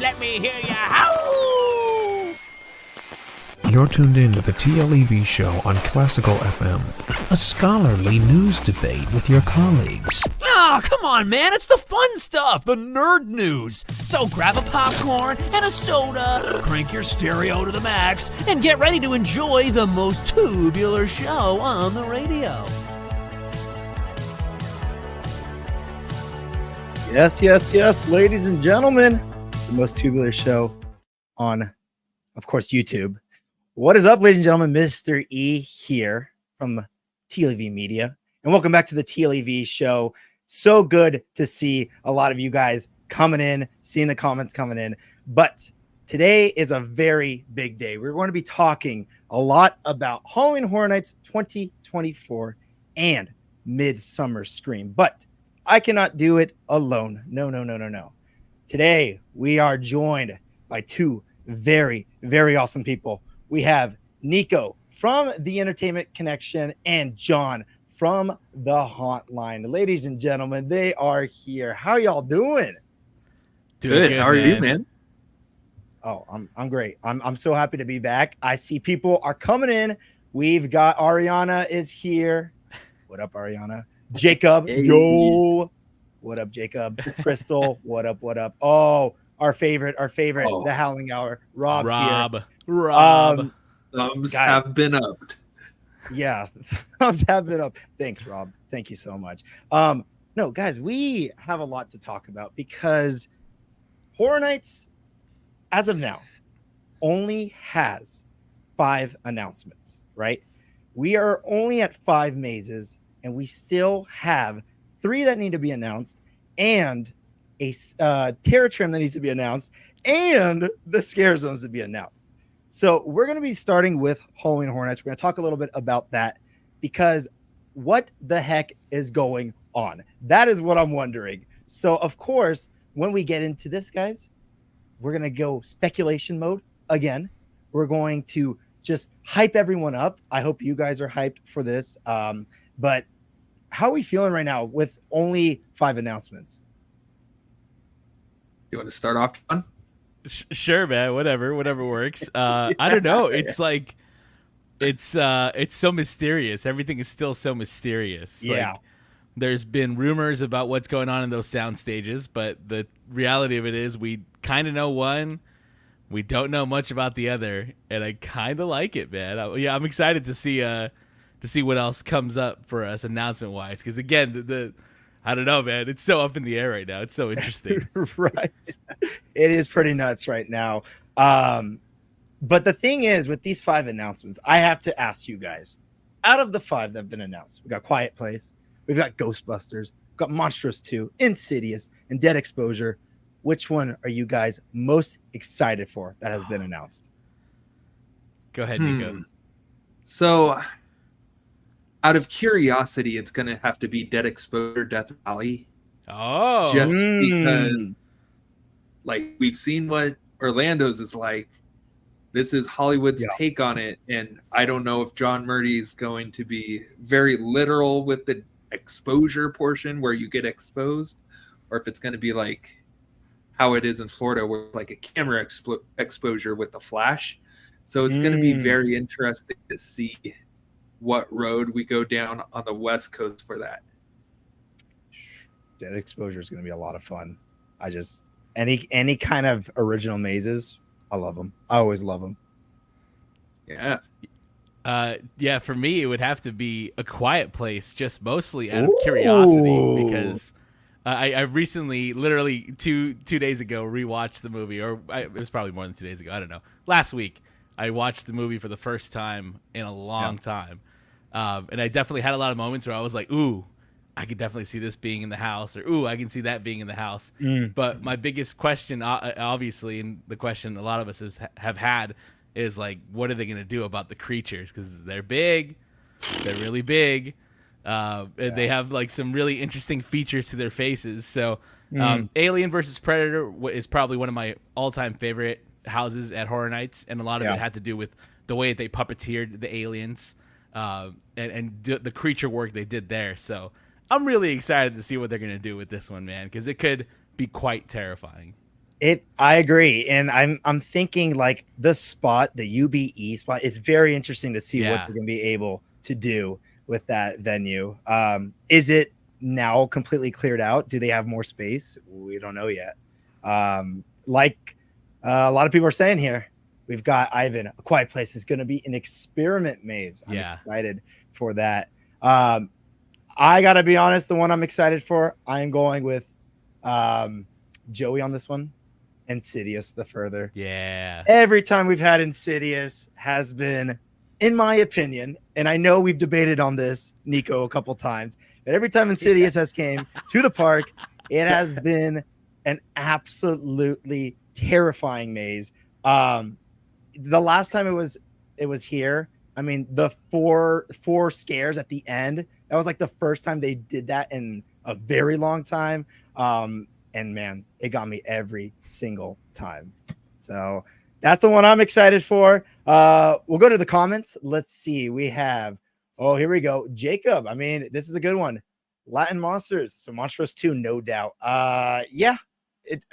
let me hear ya howl! You're tuned in to the TLEV show on Classical FM, a scholarly news debate with your colleagues. Oh, come on, man. It's the fun stuff, the nerd news. So grab a popcorn and a soda, crank your stereo to the max, and get ready to enjoy the most tubular show on the radio. Yes, yes, yes, ladies and gentlemen, the most tubular show on, of course, YouTube. What is up, ladies and gentlemen? Mr. E here from TLEV Media, and welcome back to the TLEV show. So good to see a lot of you guys coming in, seeing the comments coming in. But today is a very big day. We're going to be talking a lot about Halloween Horror Nights 2024 and Midsummer Scream. But I cannot do it alone. No. Today, we are joined by two very, very awesome people. We have Nico from the Entertainment Connection and John from the Hotline. Ladies and gentlemen, they are here. How are y'all doing? Good. How are you, man? Oh, I'm great. I'm so happy to be back. I see people are coming in. We've got Ariana is here. What up, Ariana? Jacob, hey. Yo. What up, Jacob? Crystal, what up? Oh, our favorite, the Howling Hour. Rob's here. Rob. Thumbs have been up. Yeah, thumbs have been up. Thanks, Rob. Thank you so much. No, guys, we have a lot to talk about because Horror Nights, as of now, only has 5 announcements, right? We are only at 5 mazes, and we still have 3 that need to be announced, and a Terror Tram that needs to be announced, and the Scare Zones to be announced. So we're going to be starting with Halloween Horror Nights. We're going to talk a little bit about that because what the heck is going on? That is what I'm wondering. So, of course, when we get into this, guys, we're going to go speculation mode again. We're going to just hype everyone up. I hope you guys are hyped for this. But how are we feeling right now with only 5 announcements? You want to start off, John? Sure, man. Whatever works. I don't know. It's like it's so mysterious. Everything is still so mysterious. Yeah. Like, there's been rumors about what's going on in those sound stages, but the reality of it is we kind of know one. We don't know much about the other, and I kind of like it, man. I'm excited to see what else comes up for us announcement wise. Because again, I don't know, man. It's so up in the air right now. It's so interesting. Right. It is pretty nuts right now. But the thing is, with these 5 announcements, I have to ask you guys, out of the 5 that have been announced, we got Quiet Place, we've got Ghostbusters, we've got Monstrous 2, Insidious, and Dead Exposure. Which one are you guys most excited for that has been announced? Go ahead, Nico. So, out of curiosity, it's going to have to be Dead Exposure, Death Valley. Oh. Just because, like, we've seen what Orlando's is like. This is Hollywood's take on it, and I don't know if John Murdy is going to be very literal with the exposure portion where you get exposed, or if it's going to be like how it is in Florida, where it's like a camera exposure with the flash. So it's going to be very interesting to see what road we go down on the West Coast for that. Dead Exposure is going to be a lot of fun. I just any kind of original mazes, I love them. I always love them. Yeah. Yeah, for me, it would have to be A Quiet Place, just mostly out of curiosity, because I recently, literally two days ago, rewatched the movie, or it was probably more than 2 days ago. I don't know. Last week, I watched the movie for the first time in a long time. And I definitely had a lot of moments where I was like, ooh, I could definitely see this being in the house, or ooh, I can see that being in the house. But my biggest question, obviously, and the question a lot of us have had is like, what are they going to do about the creatures? Because they're big, they're really big. And they have like some really interesting features to their faces. So Alien versus Predator is probably one of my all-time favorite houses at Horror Nights, and a lot of it had to do with the way that they puppeteered the aliens and the creature work they did there. So I'm really excited to see what they're going to do with this one, man, because it could be quite terrifying. I agree, and I'm thinking like the spot, the UBE spot. It's very interesting to see what Yeah. they're gonna be able to do with that venue. Is it now completely cleared out? Do they have more space? We don't know yet. Like a lot of people are saying here, we've got Ivan. A Quiet Place is going to be an experiment maze. I'm Yeah. excited for that. I gotta be honest, the one I'm excited for, I am going with Joey on this one. Insidious, the further. Yeah. Every time we've had Insidious has been, in my opinion, and I know we've debated on this, Nico, a couple times, but every time Insidious has came to the park, it has been an absolutely terrifying maze. The last time it was here, I mean, the four scares at the end, that was like the first time they did that in a very long time. And man, it got me every single time. So that's the one I'm excited for. We'll go to the comments. Let's see. We have, oh, here we go. Jacob. I mean, this is a good one. Latin Monsters. So Monsters 2, no doubt. Yeah.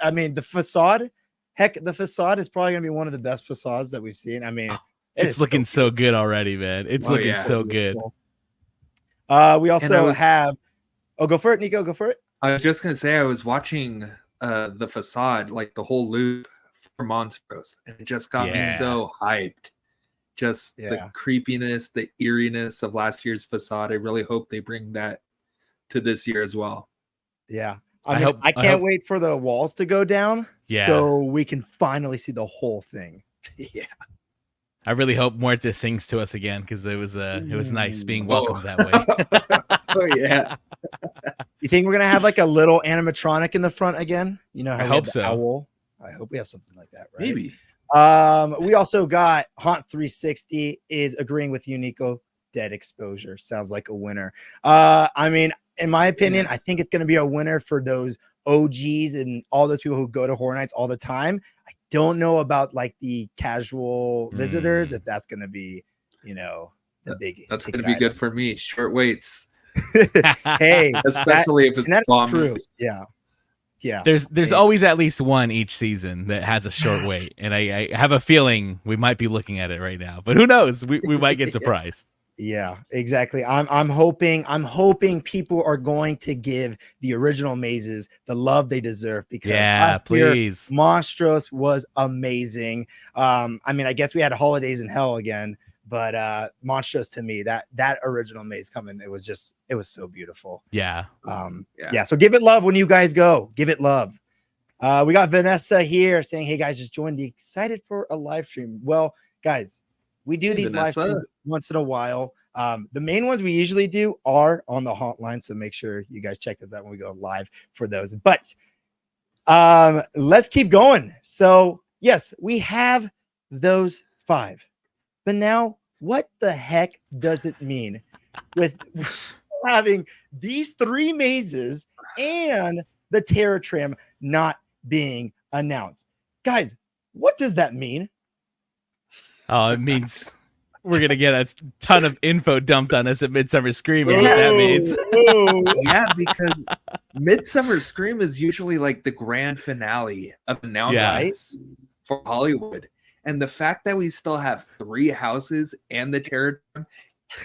I mean, the facade. Heck, the facade is probably gonna be one of the best facades that we've seen. I mean, It's looking so good already, man. It's looking so good. We also have. Oh, go for it, Nico. Go for it. I was just gonna say I was watching the facade, like the whole loop for Monstros, and it just got me so hyped. Just the creepiness, the eeriness of last year's facade. I really hope they bring that to this year as well. Yeah. I can't wait for the walls to go down so we can finally see the whole thing. Yeah. I really hope Muerte sings to us again because it was nice being welcomed that way. Oh yeah. You think we're gonna have like a little animatronic in the front again? You know, how I hope so. Owl? I hope we have something like that, right? Maybe. We also got Haunt 360 is agreeing with you, Nico. Dead Exposure sounds like a winner. I mean, in my opinion, I think it's gonna be a winner for those OGs and all those people who go to Horror Nights all the time. I don't know about like the casual visitors, if that's gonna be, you know, the big. That's gonna be good for me. Short waits. Hey, especially if it's bomb. True. Yeah. Yeah. There's always at least one each season that has a short wait, and I have a feeling we might be looking at it right now. But who knows? We might get surprised. Yeah, exactly. I'm hoping people are going to give the original mazes the love they deserve because last year, Monstros was amazing. I mean, I guess we had Holidays in Hell again, but Monstros, to me, that original maze coming, it was so beautiful. Yeah. So give it love when you guys go. Give it love. We got Vanessa here saying, hey guys, just joined the excited for a live stream. Well, guys, we do these live streams once in a while. The main ones we usually do are on the hotline, so make sure you guys check those out when we go live for those. But let's keep going. So yes, we have those 5. But now, what the heck does it mean with having these 3 mazes and the Terror Tram not being announced? Guys, what does that mean? Oh, it means we're going to get a ton of info dumped on us at Midsummer Scream is what that means. Yeah, because Midsummer Scream is usually like the grand finale of announcements for Hollywood. And the fact that we still have 3 houses and the Terror Tram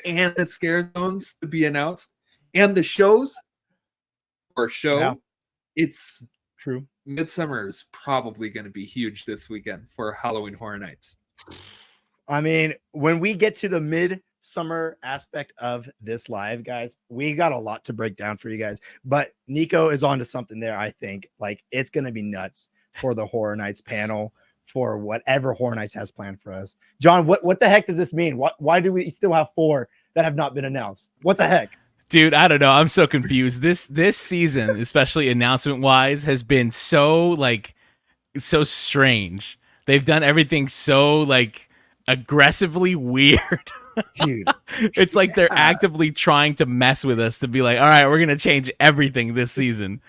and the Scare Zones to be announced and the shows it's true. Midsummer is probably going to be huge this weekend for Halloween Horror Nights. I mean, when we get to the midsummer aspect of this live, guys, we got a lot to break down for you guys. But Nico is onto something there, I think. Like, it's going to be nuts for the Horror Nights panel, for whatever Horror Nights has planned for us. John, what the heck does this mean? Why do we still have 4 that have not been announced? What the heck? Dude, I don't know. I'm so confused. This season, especially announcement-wise, has been so strange. They've done everything so aggressively weird. Dude, it's like they're actively trying to mess with us to be like, all right, we're gonna change everything this season.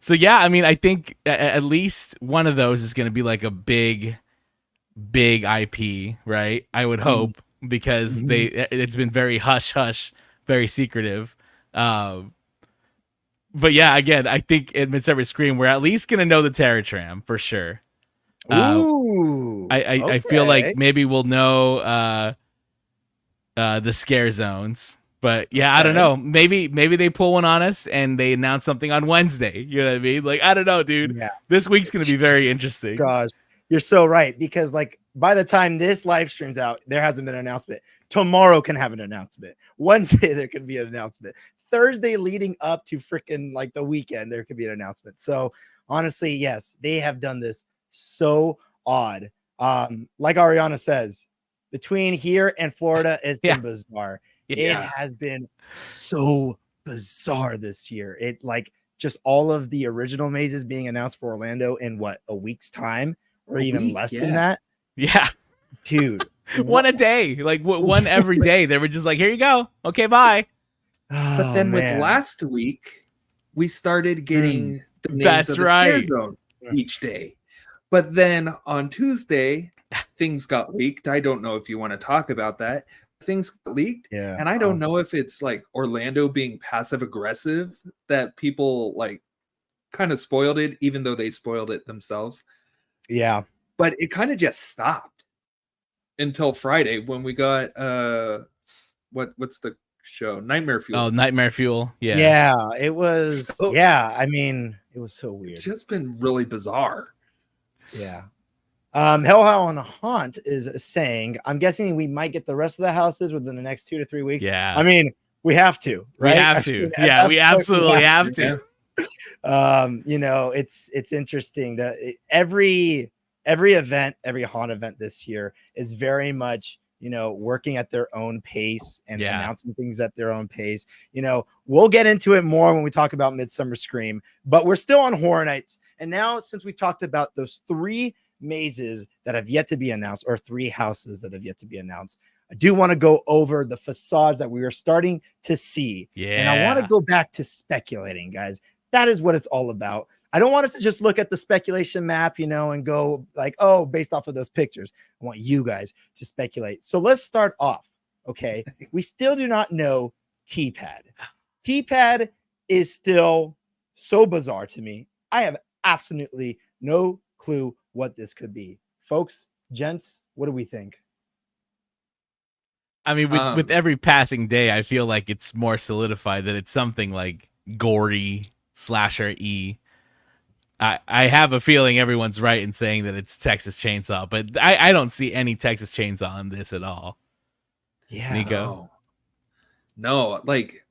So yeah, I mean, I think at least one of those is gonna be like a big IP, right? I would hope, because it's been very hush hush, very secretive. But But yeah, again, I think in Midsummer Scream, we're at least gonna know the Terror Tram for sure. Ooh. I feel like okay. maybe we'll know the scare zones. But yeah, I don't Okay. know. Maybe they pull one on us and they announce something on Wednesday. You know what I mean? Like, I don't know, dude. Yeah. This week's gonna be very interesting. Gosh, you're so right. Because like by the time this live streams out, there hasn't been an announcement. Tomorrow can have an announcement. Wednesday there could be an announcement. Thursday leading up to freaking like the weekend, there could be an announcement. So honestly, yes, they have done this so odd. Like Ariana says, between here and Florida, it's been bizarre. It has been so bizarre this year. It like just all of the original mazes being announced for Orlando in what, a week's time or even less than that. Yeah, Dude, one a day, like one every day. They were just like, here you go. Okay, bye. But then with last week, we started getting the names of the scare zones each day. But then on Tuesday, things got leaked. I don't know if you want to talk about that. Things got leaked. Yeah. And I don't know if it's like Orlando being passive aggressive that people like kind of spoiled it, even though they spoiled it themselves. Yeah. But it kind of just stopped until Friday when we got what's the show? Nightmare Fuel. Oh, Nightmare Fuel. Yeah. Yeah, it was. Yeah, I mean, it was so weird. It's just been really bizarre. Yeah. Hellhound on a Haunt is saying, I'm guessing we might get the rest of the houses within the next 2 to 3 weeks. Yeah. I mean, we have to, right? We have to. Yeah, we absolutely have to. You know, it's interesting that every event, every haunt event this year is very much, you know, working at their own pace and announcing things at their own pace. You know, we'll get into it more when we talk about Midsummer Scream, but we're still on Horror Nights. And now, since we've talked about those 3 mazes that have yet to be announced, or 3 houses that have yet to be announced, I do want to go over the facades that we are starting to see. Yeah. And I want to go back to speculating, guys. That is what it's all about. I don't want us to just look at the speculation map, you know, and go like, oh, based off of those pictures. I want you guys to speculate. So let's start off. Okay. We still do not know T-Pad. T-Pad is still so bizarre to me. I have absolutely no clue what this could be. Folks, gents, what do we think? I mean, with every passing day, I feel like it's more solidified that it's something like gory slasher-y. I have a feeling everyone's right in saying that it's Texas Chainsaw, but I don't see any Texas Chainsaw in this at all. Yeah. Nico? No, like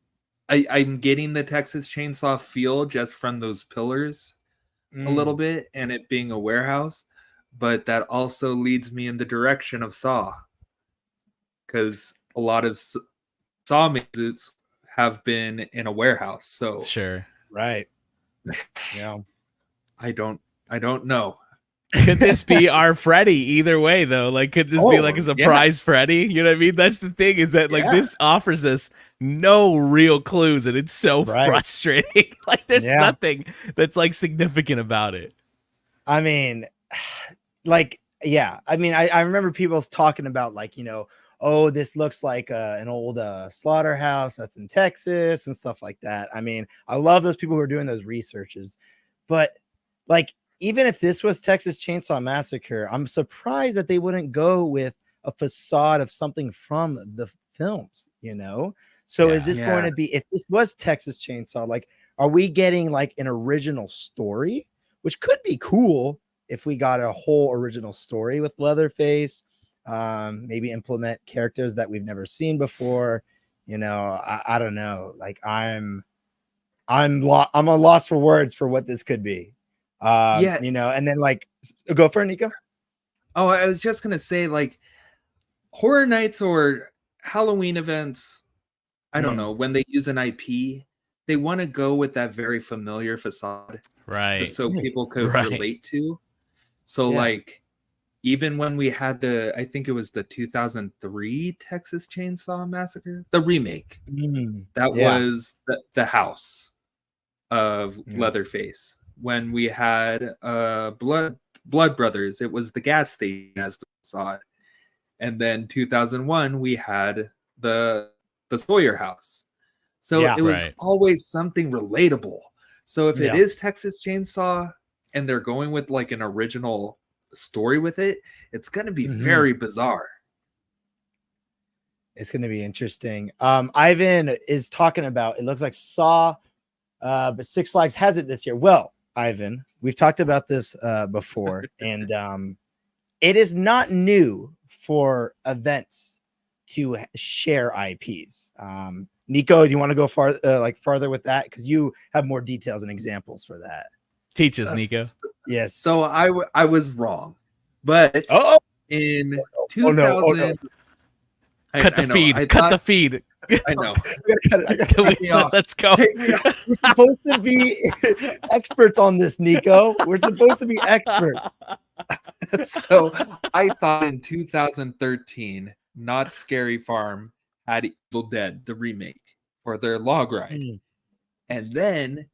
I'm getting the Texas Chainsaw feel just from those pillars a little bit and it being a warehouse, but that also leads me in the direction of Saw, because a lot of Saw mazes have been in a warehouse. So Sure. Right. Yeah. I don't know. Could this be our Freddy either way, though? Like, could this be like a surprise Freddy? You know what I mean? That's the thing, is that like this offers us no real clues, and it's so frustrating. Like, there's nothing that's like significant about it. I mean, like, yeah. I mean, I remember people talking about like, you know, oh, this looks like an old slaughterhouse that's in Texas and stuff like that. I mean, I love those people who are doing those researches, but like, even if this was Texas Chainsaw Massacre, I'm surprised that they wouldn't go with a facade of something from the films, you know? So is this going to be, if this was Texas Chainsaw, like, are we getting like an original story, which could be cool if we got a whole original story with Leatherface, maybe implement characters that we've never seen before. You know, I don't know. Like I'm a loss for words for what this could be. You know, and then like, go for it, Nico. Oh, I was just gonna say, like, Horror Nights or Halloween events, I don't know, when they use an IP, they want to go with that very familiar facade, right? Just so people could relate to. So like, even when we had I think it was the 2003 Texas Chainsaw Massacre, the remake, that was the house of Leatherface. When we had Blood Brothers, it was the gas station as the facade. And then 2001, we had the Sawyer house. So it was always something relatable. So if it Yeah. is Texas Chainsaw and they're going with like an original story with it, it's going to be very bizarre. It's going to be interesting. Ivan is talking about, it looks like Saw, but Six Flags has it this year. Well, Ivan, we've talked about this before, and it is not new for events to share IPs. Nico, do you want to go farther with that? Because you have more details and examples for that. Teach us, Nico. Yes. So I was wrong, but in 2000, cut the feed. Cut the feed. I know. Let's go. We're supposed to be experts on this, Nico. We're supposed to be experts. So I thought in 2013, Not Scary Farm had Evil Dead, the remake, for their log ride. And then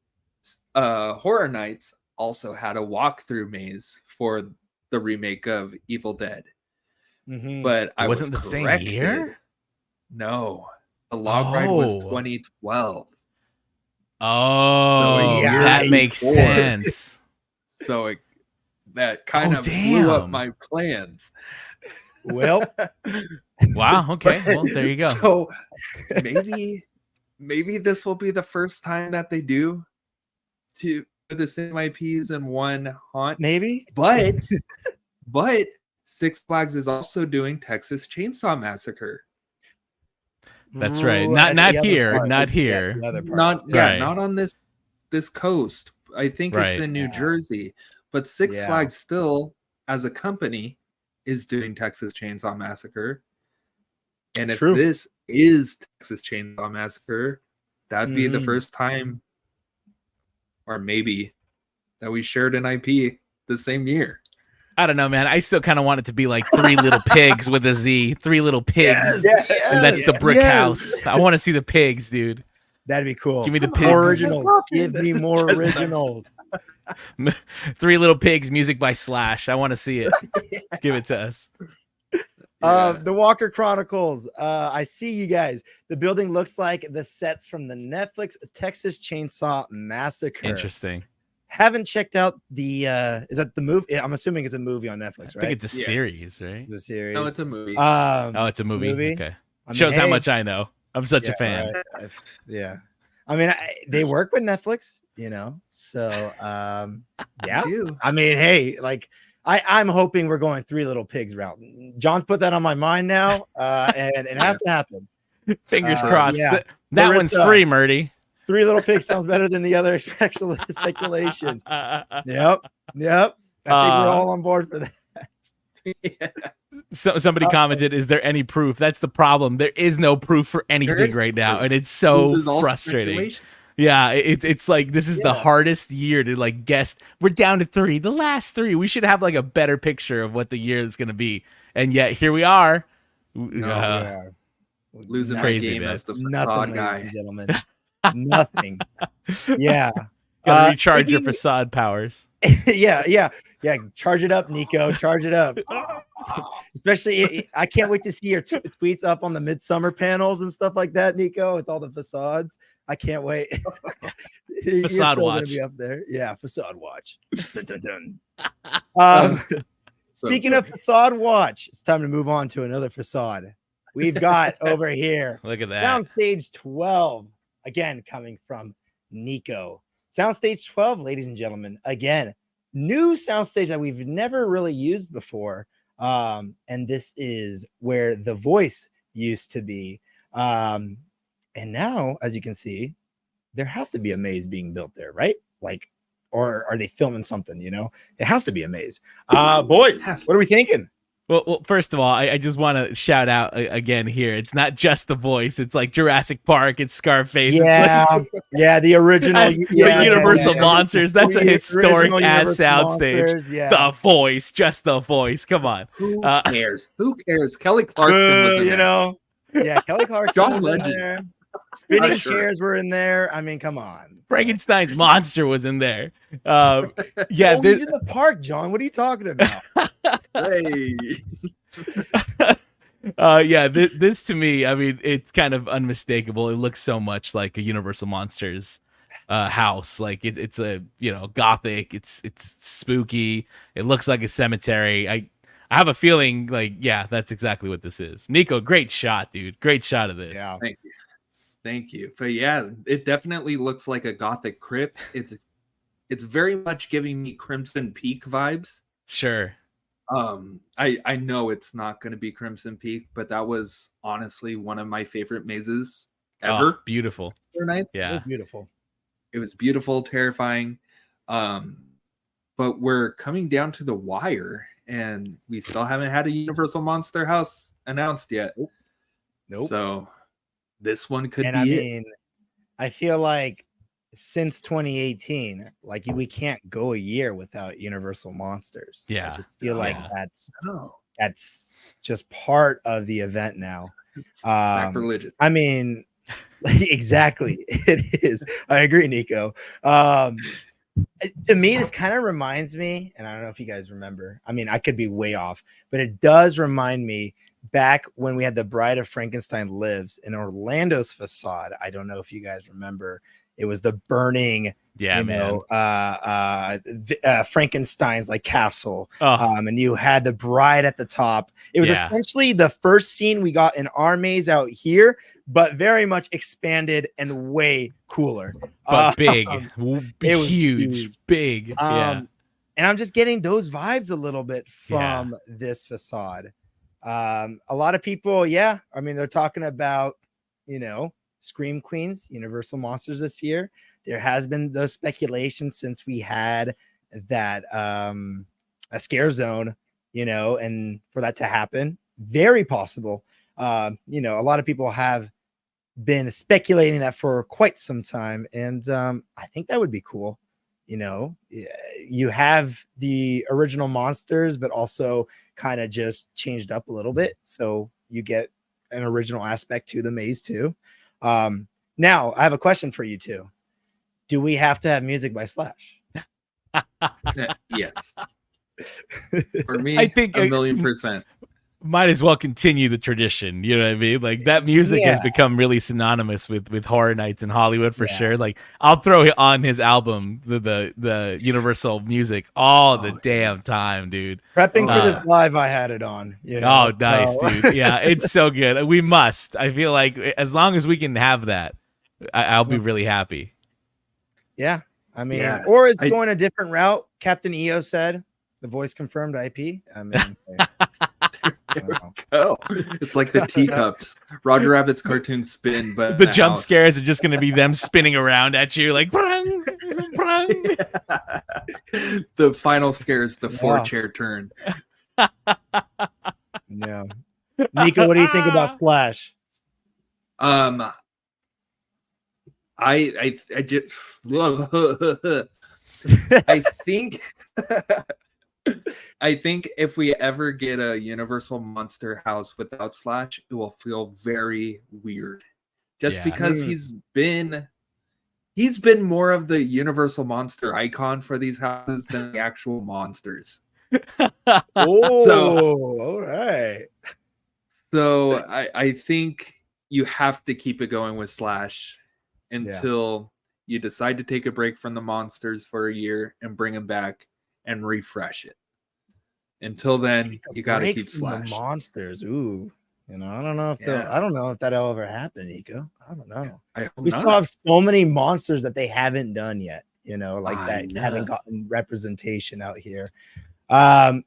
Horror Nights also had a walkthrough maze for the remake of Evil Dead. But I wasn't the same year? No. The log ride was 2012. Oh, So, that makes sense. So that kind of blew up my plans. Well, wow. Okay. Well, there you go. So maybe this will be the first time that they do the same IPs in one haunt. Maybe, but Six Flags is also doing Texas Chainsaw Massacre. That's right. Not here. Not here. Not on this coast. I think it's in New Jersey. But Six Flags still, as a company, is doing Texas Chainsaw Massacre. And if this is Texas Chainsaw Massacre, that'd be the first time, or maybe, that we shared an IP the same year. I don't know, man. I still kind of want it to be like Three Little Pigs with a Z. Three Little Pigs. And that's the brick house. I want to see the pigs, dude. That'd be cool. Give me the pigs. More originals. Give me more originals. Three Little Pigs, music by Slash. I want to see it. Give it to us. The Walker Chronicles. I see you guys. The building looks like the sets from the Netflix Texas Chainsaw Massacre. Interesting. Haven't checked out the is that the movie? I'm assuming it's a movie on Netflix, right? I think it's a series, right? It's a series. No, it's a movie. It's a movie. Okay. Shows how much I know. I'm such a fan. Right. Yeah. I mean, they work with Netflix, so yeah. I mean, hey, like I'm hoping we're going Three Little Pigs route. John's put that on my mind now, and it has to happen. Fingers crossed. Yeah. That one's free, Murdy. Three Little Pigs sounds better than the other speculations. Yep. I think we're all on board for that. So somebody commented, "Is there any proof?" That's the problem. There is no proof for anything right now, and it's so frustrating. Yeah, it's like this is the hardest year to like guess. We're down to 3. The last 3. We should have like a better picture of what the year is going to be, and yet here we are. Losing crazy, my game man. as the facade guy. Ladies and gentlemen. Nothing. Yeah. Gotta recharge your facade powers. Yeah. Charge it up, Nico. Charge it up. Especially, I can't wait to see your tweets up on the Midsummer panels and stuff like that, Nico, with all the facades. I can't wait. Facade watch. Be up there. Yeah, facade watch. Dun, dun, dun. Speaking of facade watch, it's time to move on to another facade. We've got over here. Look at that. Soundstage 12. Again, coming from Nico. Soundstage 12, ladies and gentlemen. Again, new soundstage that we've never really used before. And this is where the voice used to be. And now, as you can see, there has to be a maze being built there, right? Like, or are they filming something, It has to be a maze. Boys, what are we thinking? Well, first of all, I just want to shout out again here. It's not just the voice. It's like Jurassic Park. It's Scarface. Yeah, it's like, the original. The Universal Monsters. That's a historic ass soundstage. Yeah. The voice, just the voice. Come on. Who cares? Who cares? Kelly Clarkson was in there. Yeah, Kelly Clarkson John was Legend. in there. Spinning chairs were in there. I mean, come on. Frankenstein's monster was in there. He's in the park, John. What are you talking about? Hey. This to me, I mean, it's kind of unmistakable. It looks so much like a Universal Monsters house. Like it's a gothic. It's spooky. It looks like a cemetery. I have a feeling like that's exactly what this is. Nico, great shot, dude. Great shot of this. Yeah. Thank you. But yeah, it definitely looks like a gothic crypt. It's very much giving me Crimson Peak vibes. Sure. I know it's not going to be Crimson Peak, but that was honestly one of my favorite mazes ever. Oh, beautiful. It was beautiful. It was beautiful, terrifying. But we're coming down to the wire, and we still haven't had a Universal Monster House announced yet. Nope. So this one could and be I it. mean, I feel like since 2018, like we can't go a year without Universal Monsters. Yeah. I just feel like Yeah. that's just part of the event now. Sacrilegious. I mean, exactly. It is. I agree, Nico. To me, this kind of reminds me, and I don't know if you guys remember. I mean, I could be way off, but it does remind me back when we had the Bride of Frankenstein Lives in Orlando's facade. I don't know if you guys remember. It was the burning, Frankenstein's like castle, and you had the bride at the top. It was essentially the first scene we got in our maze out here, but very much expanded and way cooler. But big, it was huge, big. And I'm just getting those vibes a little bit from this facade. A lot of people, I mean, they're talking about, Scream Queens, Universal Monsters this year. There has been the speculation since we had that a scare zone, and for that to happen, very possible. A lot of people have been speculating that for quite some time, and I think that would be cool. You have the original monsters, but also kind of just changed up a little bit, so you get an original aspect to the maze too. Now I have a question for you two. Do we have to have music by Slash? Yes. For me, I think 1,000,000%. Might as well continue the tradition. You know what I mean? Like that music has become really synonymous with Horror Nights in Hollywood for sure. Like I'll throw it on his album, the Universal music all the damn time, dude. Prepping for this live, I had it on. Oh, nice, dude. Yeah, it's so good. We must. I feel like as long as we can have that, I'll be really happy. Yeah, I mean, or it's going a different route. Captain EO said the voice confirmed IP. I mean. Go. It's like the teacups. Roger Rabbit's cartoon spin, but the jump scares are just going to be them spinning around at you like brung, brung. The final scare is the 4-chair turn. Yeah. Nico, what do you think about Slash? I just I think if we ever get a Universal Monster House without Slash, it will feel very weird. Just because he's been more of the Universal Monster icon for these houses than the actual monsters. All right. So I think you have to keep it going with Slash until you decide to take a break from the monsters for a year and bring them back and refresh it. Until then, you got to keep Slash. The monsters. Ooh, I don't know if that'll ever happen, Nico. I don't know. We still have so many monsters that they haven't done yet. That haven't gotten representation out here.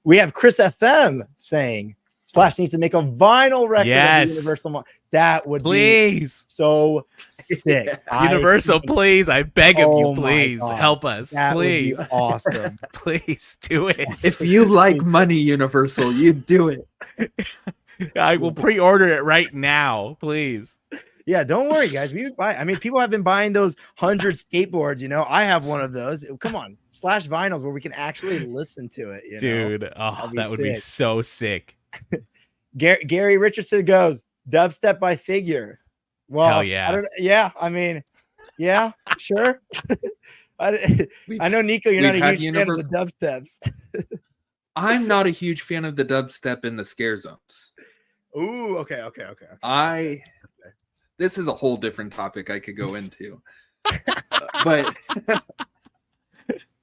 We have Chris FM saying Slash needs to make a vinyl record of the Universal. That would be so sick. Universal, please. I beg of you, please help us. That please. Would be awesome. Please do it. If you like money, Universal, you do it. I will pre-order it right now, please. Yeah, don't worry, guys. People have been buying those 100 skateboards. I have one of those. Come on, Slash vinyls where we can actually listen to it. Dude, that would be so sick. Gary Richardson goes dubstep by Figure. Well, hell yeah. Sure. I know, Nico, you're not a huge fan of the dubsteps. I'm not a huge fan of the dubstep in the scare zones. Ooh, okay. This is a whole different topic I could go into. But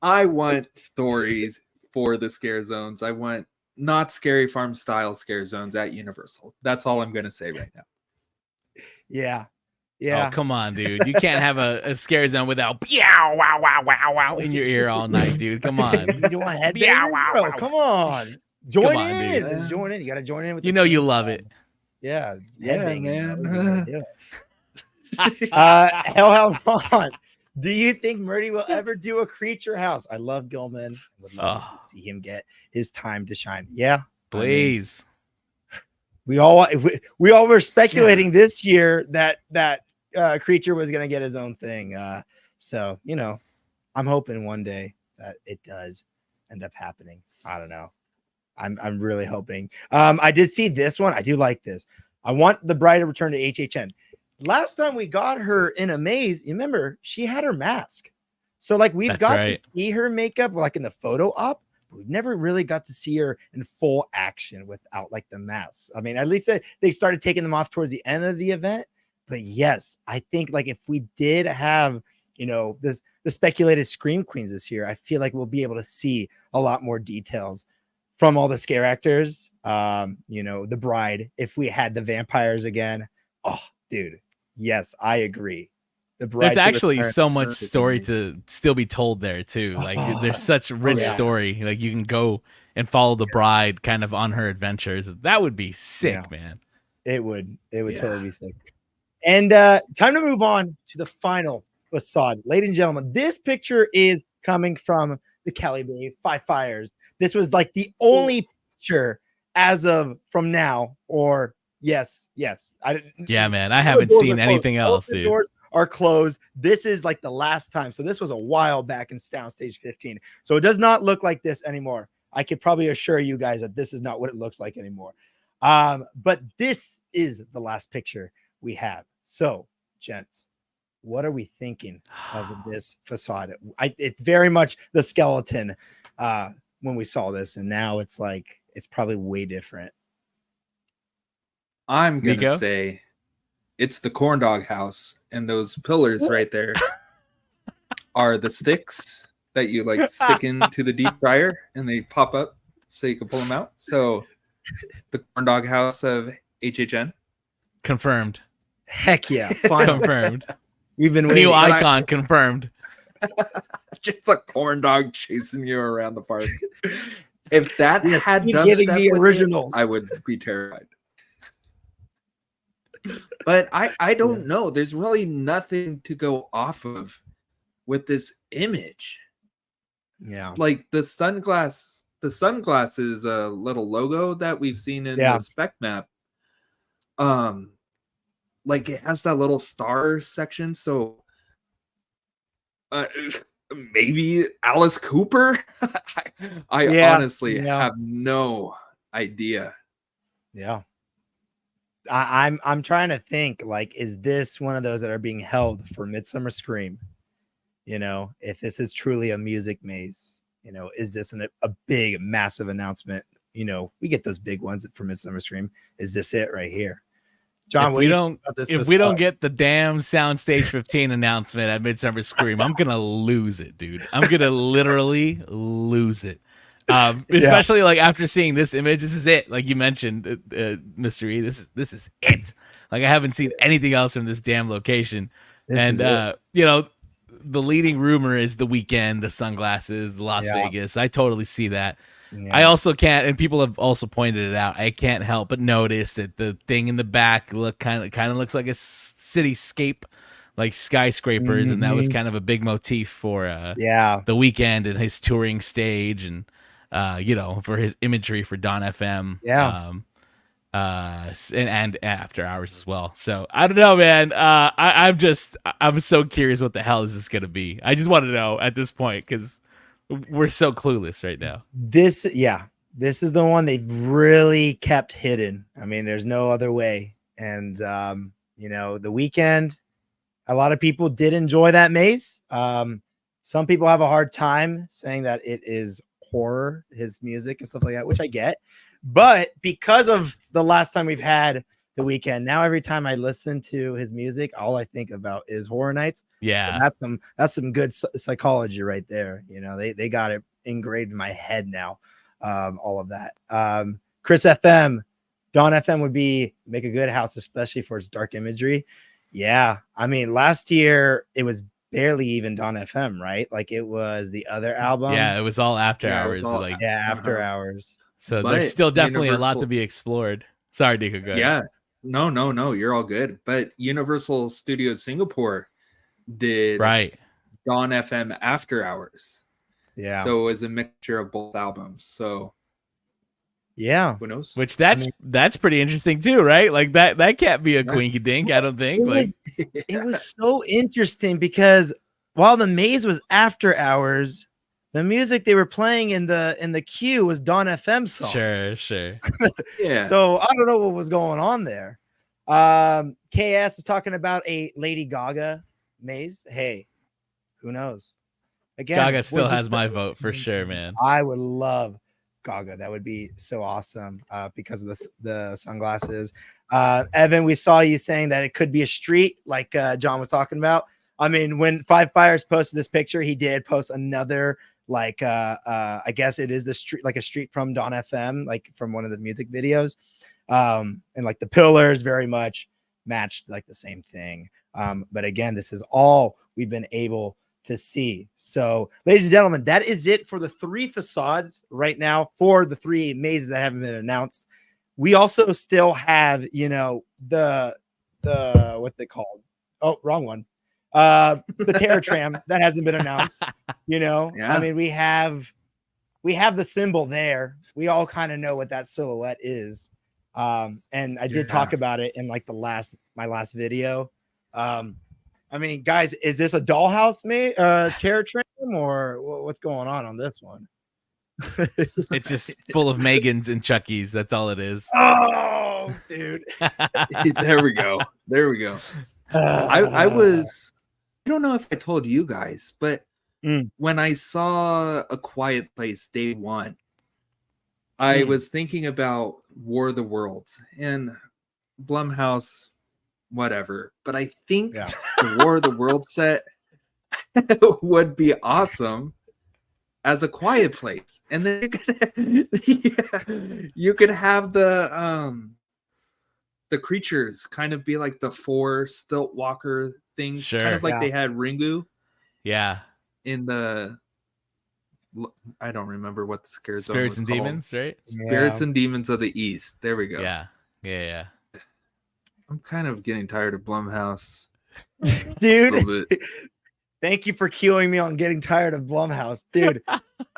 I want stories for the scare zones. I want not Scary Farm style scare zones at Universal. That's all I'm going to say right now. Yeah. Oh, come on, dude. You can't have a scare zone without wow, wow, wow, wow, wow in your ear all night, dude. Come on. You don't want headbangers, bro. Come on. Join in. Dude. Join in. You got to join in with you know you love it. Yeah. Yeah, man. Hell on. Do you think Murdy will ever do a creature house? I love Gilman. I would love to see him get his time to shine. Yeah. Please. We all were speculating this year that creature was going to get his own thing. So, you know, I'm hoping one day that it does end up happening. I don't know. I'm really hoping. I did see this one. I do like this. I want the bride to return to HHN. Last time we got her in a maze, you remember she had her mask. So like we've got to see her makeup like in the photo op. We've never really got to see her in full action without like the masks. I mean, at least they started taking them off towards the end of the event. But yes, I think like if we did have, you know, the speculated Scream Queens this year, I feel like we'll be able to see a lot more details from all the scare actors. You know, the bride, if we had the vampires again. Oh, dude. Yes, I agree. There's actually so much story to still be told there too. Like there's such rich story. Like you can go and follow the bride kind of on her adventures. That would be sick, man. It would totally be sick. And time to move on to the final facade. Ladies and gentlemen, this picture is coming from the Cali Bay Five Fires. This was like the only picture as of from now, or yes. Yeah, man. I haven't seen anything else, dude. Doors are closed. This is like the last time. So this was a while back in Stage 15. So it does not look like this anymore. I could probably assure you guys that this is not what it looks like anymore. But this is the last picture we have. So, gents, what are we thinking of this facade? It's very much the skeleton when we saw this, and now it's like it's probably way different. I'm gonna say it's the corn dog house, and those pillars right there are the sticks that you like stick into the deep fryer and they pop up so you can pull them out. So the corn dog house of HHN. Confirmed. Heck yeah. Confirmed. We've been waiting. New icon confirmed. Just a corn dog chasing you around the park. If that had giving the originals, I would be terrified. But I don't know. There's really nothing to go off of with this image. Yeah. Like the sunglasses is a little logo that we've seen in the spec map. Like it has that little star section. So maybe Alice Cooper? I honestly have no idea. Yeah. I'm trying to think, like, is this one of those that are being held for Midsummer Scream? You know, if this is truly a music maze, you know, is this a big, massive announcement? You know, we get those big ones for Midsummer Scream. Is this it right here? John, if we don't get the damn Soundstage 15 announcement at Midsummer Scream, I'm gonna lose it, dude. I'm gonna literally lose it. Especially like after seeing this image, this is it. Like you mentioned, Mr. E, this is it. Like I haven't seen anything else from this damn location. You know, the leading rumor is the weekend, the sunglasses, the Las Vegas. I totally see that. Yeah. I also can't, and people have also pointed it out, I can't help but notice that the thing in the back kind of looks like a cityscape, like skyscrapers, and that was kind of a big motif for the weekend and his touring stage, and you know, for his imagery for Dawn FM, and after hours as well. So I don't know, man. I'm so curious what the hell is this gonna be. I just want to know at this point because we're so clueless right now. This is the one they've really kept hidden. I mean, there's no other way. And you know, the weekend, a lot of people did enjoy that maze. Some people have a hard time saying that it is horror, his music and stuff like that, which I get. But because of the last time we've had The Weeknd. Now every time I listen to his music, all I think about is Horror Nights. Yeah. So that's some good psychology right there. You know, they got it engraved in my head now. All of that. Chris FM, Dawn FM would make a good house, especially for its dark imagery. Yeah, I mean, last year it was barely even Dawn FM, right? Like it was the other album. Yeah, it was all after Yeah, it hours. was all- Like, After hours. so But there's still definitely a lot to Universal- be explored. Sorry, Nico, go ahead. Yeah. No, you're all good. But Universal Studios Singapore did Right. Dawn FM After Hours. Yeah. So it was a mixture of both albums. So yeah. who knows? Which that's pretty interesting too, right? Like that can't be a quinky dink, I don't think. It was so interesting because while the maze was After Hours, the music they were playing in the queue was Dawn FM songs. Sure. Yeah. So I don't know what was going on there. KS is talking about a Lady Gaga maze. Hey, who knows? Again, Gaga still has my vote for sure, man. I would love Gaga. That would be so awesome because of the sunglasses. Evan, we saw you saying that it could be a street like John was talking about. I mean, when Five Fires posted this picture, he did post another I guess it is the street, like a street from Dawn FM, like from one of the music videos. And like the pillars very much matched like the same thing. But again, this is all we've been able to see. So, ladies and gentlemen, that is it for the 3 facades right now for the 3 mazes that haven't been announced. We also still have, you know, the what's it called? Oh, wrong one. The Terror Tram that hasn't been announced. You know, Yeah. I mean, we have the symbol there. We all kind of know what that silhouette is. And I did talk about it in like my last video. I mean, guys, is this a dollhouse Terror Tram or what's going on this one? It's just full of Megans and Chuckies. That's all it is. Oh, dude. There we go. I don't know if I told you guys, but when I saw A Quiet Place day 1, I was thinking about War of the Worlds and Blumhouse, whatever. But I think the War of the Worlds set would be awesome as A Quiet Place, and then you could have the creatures kind of be like the 4 stilt walker things, kind of like they had Ringu. Yeah. In the, I don't remember what the scare zone Spirits was and called. Demons, right? Spirits and Demons of the East. There we go. Yeah. I'm kind of getting tired of Blumhouse. Dude. Thank you for cueing me on getting tired of Blumhouse. Dude,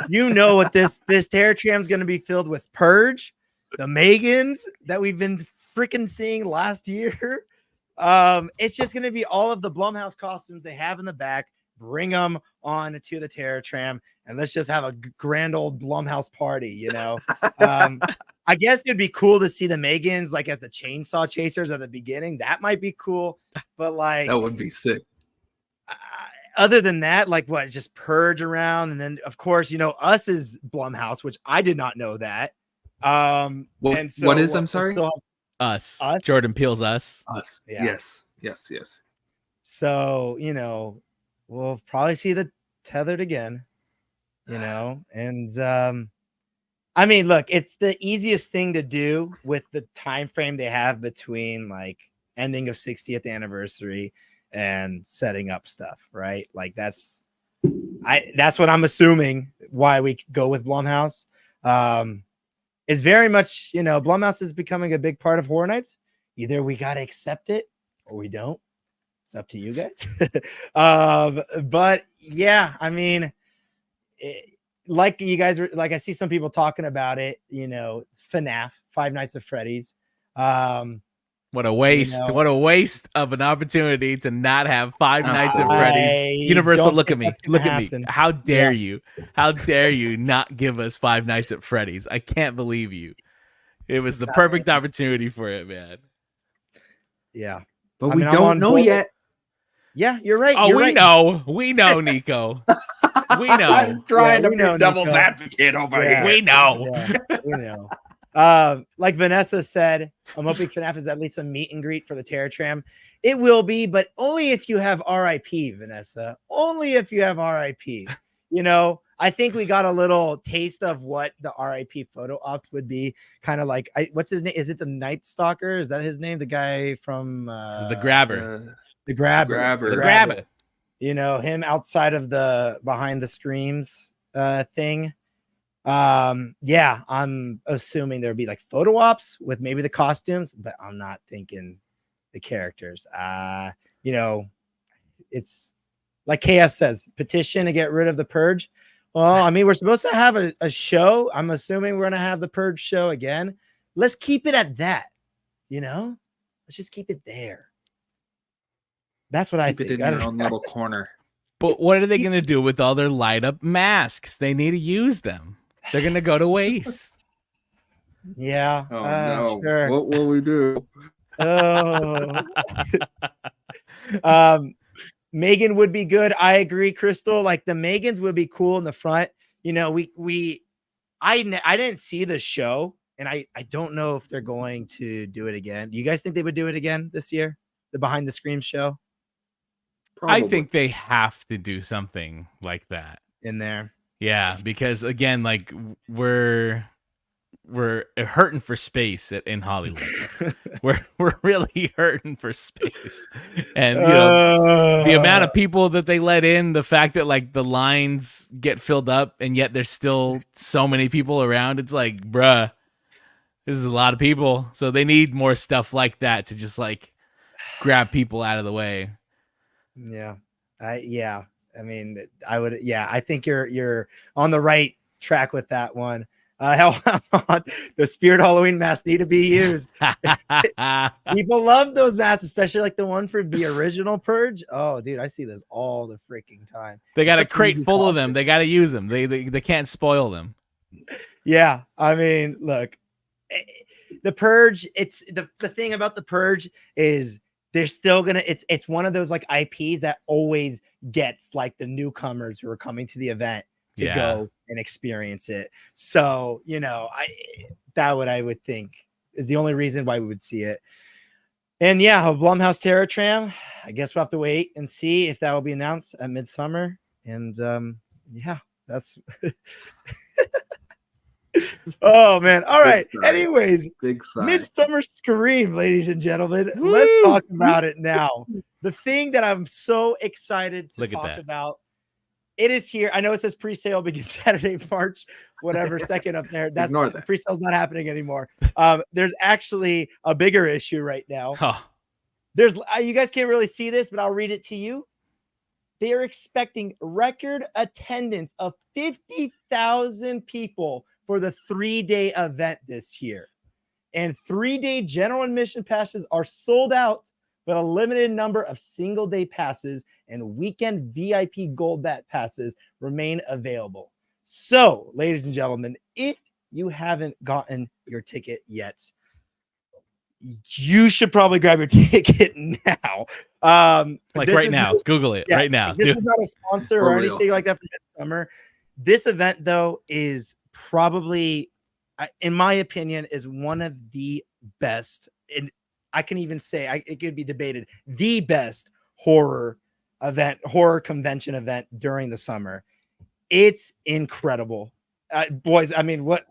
you know what this Terror Tram's going to be filled with? Purge, the Megans that we've been freaking seeing last year. It's just going to be all of the Blumhouse costumes they have in the back. Bring them on to the Terror Tram and let's just have a grand old Blumhouse party, you know? I guess it'd be cool to see the Megans like as the chainsaw chasers at the beginning. That might be cool, but like that would be sick. Other than that, like what, just Purge around, and then of course, you know, Us is Blumhouse, which I did not know that. And so what is? I'm sorry. Us. Jordan Peele's Us. Us. Yeah. Yes. So you know, we'll probably see the Tethered again. You know, and I mean, look, it's the easiest thing to do with the time frame they have between like ending of 60th anniversary and setting up stuff, right? Like that's what I'm assuming why we go with Blumhouse. It's very much, you know, Blumhouse is becoming a big part of Horror Nights. Either we got to accept it or we don't. It's up to you guys. But yeah, I mean, like you guys are like, I see some people talking about it, you know, FNAF, Five Nights at Freddy's. What a waste. You know, what a waste of an opportunity to not have Five Nights at Freddy's. Universal, look at me. Look at me. How dare you? How dare you not give us Five Nights at Freddy's? I can't believe you. It was the perfect opportunity for it, man. Yeah. But we don't know yet. Yeah, you're right. Oh, you're we right. know. We know, Nico. We know. I'm trying to be devil's advocate over here. We know. Yeah, we know. Like Vanessa said, I'm hoping FNAF is at least a meet and greet for the Terror Tram. It will be, but only if you have RIP, Vanessa. Only if you have RIP. You know, I think we got a little taste of what the RIP photo ops would be. Kind of like, what's his name? Is it the Night Stalker? Is that his name? The guy from The Grabber. The Grabber. Grabber. The Grabber. You know, him outside of the behind the screams thing. Yeah, I'm assuming there'd be like photo ops with maybe the costumes, but I'm not thinking the characters. You know, it's like KS says, petition to get rid of the Purge. Well, I mean, we're supposed to have a show. I'm assuming we're gonna have the Purge show again. Let's keep it at that. You know, let's just keep it there. That's what I think. Keep it in your own little corner. But what are they going to do with all their light up masks? They need to use them. They're going to go to waste. Yeah. Oh no. Sure. What will we do? Oh. Megan would be good. I agree, Crystal. Like the Megans would be cool in the front. You know, I didn't see the show, and I don't know if they're going to do it again. Do you guys think they would do it again this year? The Behind the Scream show? I think they have to do something like that in there. Yeah, because again, like we're hurting for space in Hollywood. we're really hurting for space, and you know the amount of people that they let in, the fact that like the lines get filled up, and yet there's still so many people around. It's like, bruh, this is a lot of people. So they need more stuff like that to just like grab people out of the way. Yeah. I mean, I would. Yeah, I think you're on the right track with that one. Hell, the Spirit Halloween masks need to be used. People love those masks, especially like the one for the original Purge. Oh, dude, I see this all the freaking time. They got a crate full of them. They got to use them. They can't spoil them. Yeah, I mean, look, the Purge. It's the thing about the Purge is they're still gonna. It's one of those like IPs that always gets like the newcomers who are coming to the event to go and experience it. So, you know, I would think is the only reason why we would see it. And yeah, a Blumhouse Terror Tram. I guess we'll have to wait and see if that will be announced at Midsummer. And yeah, that's oh man. All right. Anyways, Midsummer Scream, ladies and gentlemen. Woo! Let's talk about it now. The thing that I'm so excited to talk about. It is here. I know it says pre-sale begins Saturday, March, whatever, 2nd up there. That's the pre-sale's not happening anymore. There's actually a bigger issue right now. Huh. There's you guys can't really see this, but I'll read it to you. They are expecting record attendance of 50,000 people for the 3-day event this year. And 3-day general admission passes are sold out, but a limited number of single-day passes and weekend VIP Gold Bat passes remain available. So, ladies and gentlemen, if you haven't gotten your ticket yet, you should probably grab your ticket now. Like right now. Google it right now. This is not a sponsor or anything like that for Midsummer. This event, though, is probably, in my opinion, is one of the best. And I can even say it could be debated the best horror convention event during the summer. It's incredible. Boys, I mean, what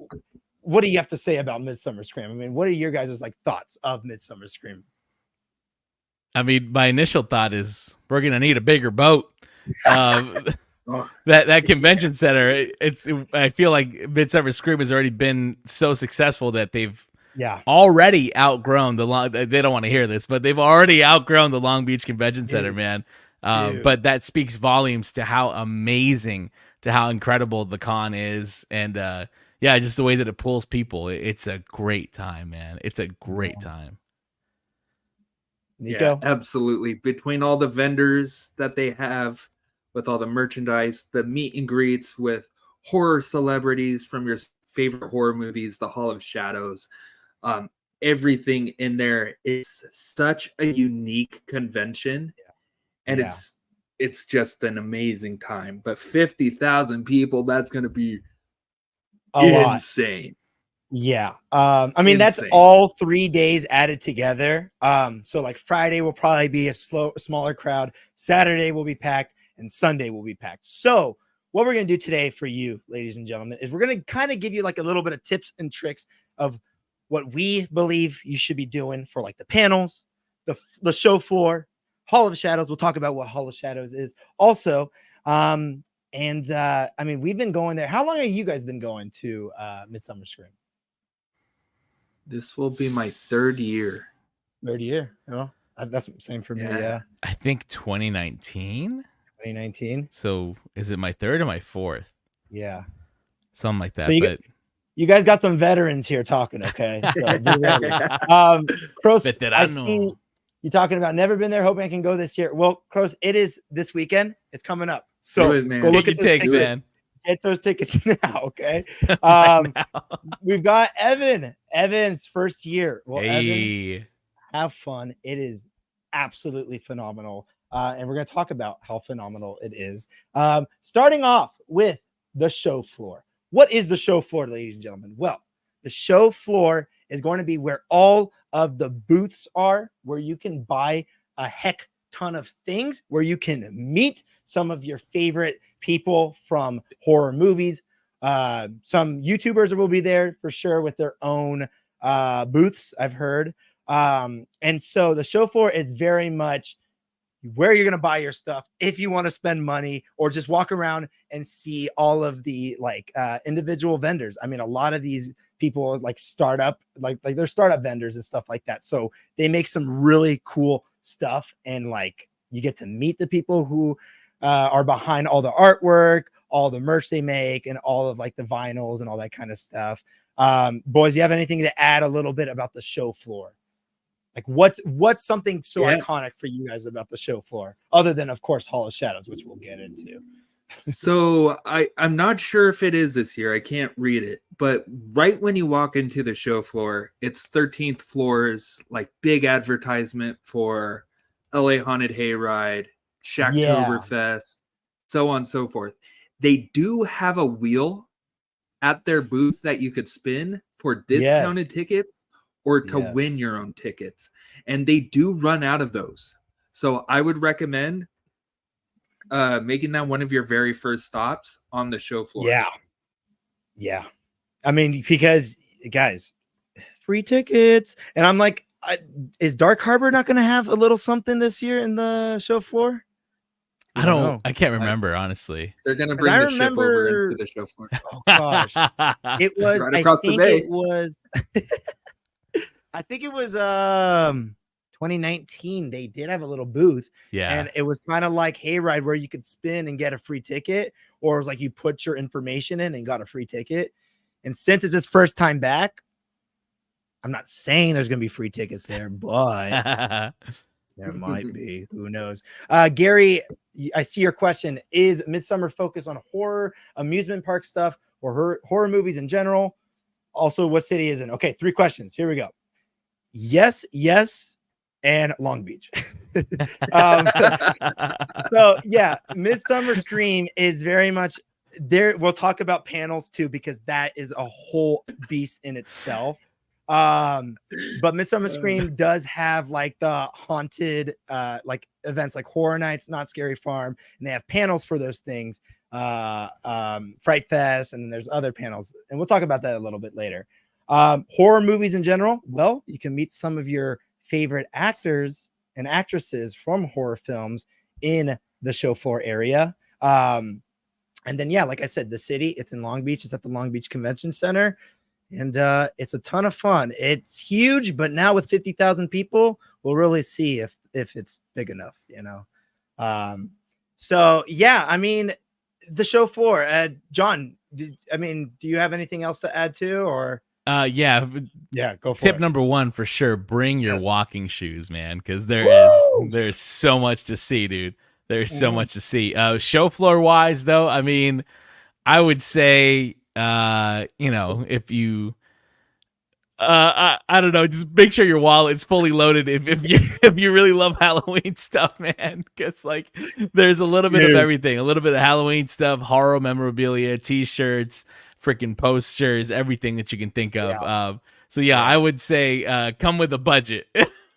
do you have to say about Midsummer Scream? I mean, what are your guys' like thoughts of Midsummer Scream? I mean, my initial thought is we're gonna need a bigger boat. That convention center, I feel like Midsummer Scream has already been so successful that they've already outgrown they don't want to hear this, but they've already outgrown the Long Beach Convention Center, man. But that speaks volumes to how amazing, to how incredible the con is. And just the way that it pulls people. It's a great time, man. It's a great time. Nico? Yeah, absolutely. Between all the vendors that they have, with all the merchandise, the meet and greets with horror celebrities from your favorite horror movies, the Hall of Shadows, everything in there is such a unique convention, and it's just an amazing time. But 50,000 people, that's going to be insane. Yeah. I mean, that's Insane. all 3 days added together. So like Friday will probably be a smaller crowd. Saturday will be packed and Sunday will be packed. So what we're going to do today for you, ladies and gentlemen, is we're going to kind of give you like a little bit of tips and tricks of what we believe you should be doing for like the panels, the show floor, Hall of Shadows. We'll talk about what Hall of Shadows is also. I mean, we've been going there. How long have you guys been going to Midsummer Scream? This will be my 3rd year. 3rd year. Well, that's the same for me. Yeah. I think 2019. 2019. So is it my 3rd or my 4th? Yeah. Something like that. So you guys got some veterans here talking, okay? So be ready. Kroos, I see you talking about never been there, hoping I can go this year. Well, Kroos, it is this weekend. It's coming up. So go look at tickets, man. Get those tickets now, okay? We've got Evan's first year. Well, Evan, have fun. It is absolutely phenomenal. And we're going to talk about how phenomenal it is. Starting off with the show floor. What is the show floor, ladies and gentlemen? Well, the show floor is going to be where all of the booths are, where you can buy a heck ton of things, where you can meet some of your favorite people from horror movies. Some YouTubers will be there for sure with their own booths, I've heard. And so the show floor is very much where you're going to buy your stuff if you want to spend money or just walk around and see all of the like individual vendors. I mean, a lot of these people like startup, like they're startup vendors and stuff like that. So they make some really cool stuff, and like you get to meet the people who are behind all the artwork, all the merch they make, and all of like the vinyls and all that kind of stuff. Boys, you have anything to add a little bit about the show floor? Like what's something so iconic for you guys about the show floor, other than of course Hall of Shadows, which we'll get into. So I'm not sure if it is this year. I can't read it, but right when you walk into the show floor, it's 13th floor's like big advertisement for LA Haunted Hayride, Shacktoberfest, so on and so forth. They do have a wheel at their booth that you could spin for discounted tickets or to win your own tickets. And they do run out of those. So I would recommend making that one of your very first stops on the show floor. Yeah. I mean, because guys, free tickets. And I'm like, is Dark Harbor not going to have a little something this year in the show floor? I don't know. I can't remember, honestly. They're going to bring the ship over into the show floor. Oh gosh. It was right across the bay. I think it was 2019. They did have a little booth. Yeah. And it was kind of like Hayride where you could spin and get a free ticket, or it was like you put your information in and got a free ticket. And since it's its first time back, I'm not saying there's going to be free tickets there, but there might be. Who knows? Gary, I see your question. Is Midsummer focused on horror, amusement park stuff, or horror movies in general? Also, what city is in? Okay, 3 questions. Here we go. Yes, and Long Beach. So yeah, Midsummer Scream is very much there. We'll talk about panels too, because that is a whole beast in itself. But Midsummer Scream does have like the haunted like events like Horror Nights, Not Scary Farm, and they have panels for those things. Fright Fest, and then there's other panels, and we'll talk about that a little bit later. Horror movies in general, well, you can meet some of your favorite actors and actresses from horror films in the show floor area. And then like I said, the city, it's in Long Beach. It's at the Long Beach Convention Center, and it's a ton of fun. It's huge, but now with 50,000 people, we'll really see if it's big enough, so yeah, I mean, the show floor. John, do you have anything else to add to, or? Yeah, go for Tip it. number 1 for sure: bring your walking shoes, man, because there's so much to see, dude. There's so much to see. Show floor wise, though, I mean, I would say, if you, I don't know, just make sure your wallet's fully loaded if you really love Halloween stuff, man, because like there's a little bit of everything, a little bit of Halloween stuff, horror memorabilia, t-shirts, freaking posters, everything that you can think of. Yeah. So I would say come with a budget.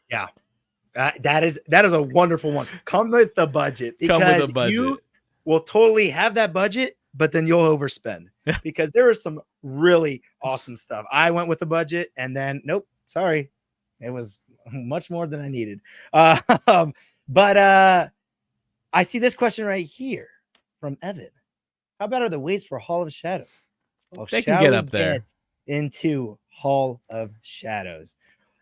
Yeah. That is a wonderful one. Come with the budget, Come with a because budget. you will totally have that budget, but then you'll overspend because there is some really awesome stuff. I went with the budget and then nope, sorry, it was much more than I needed. But I see this question right here from Evan. How about are the waits for Hall of Shadows? Well, They can get up there. get into Hall of Shadows.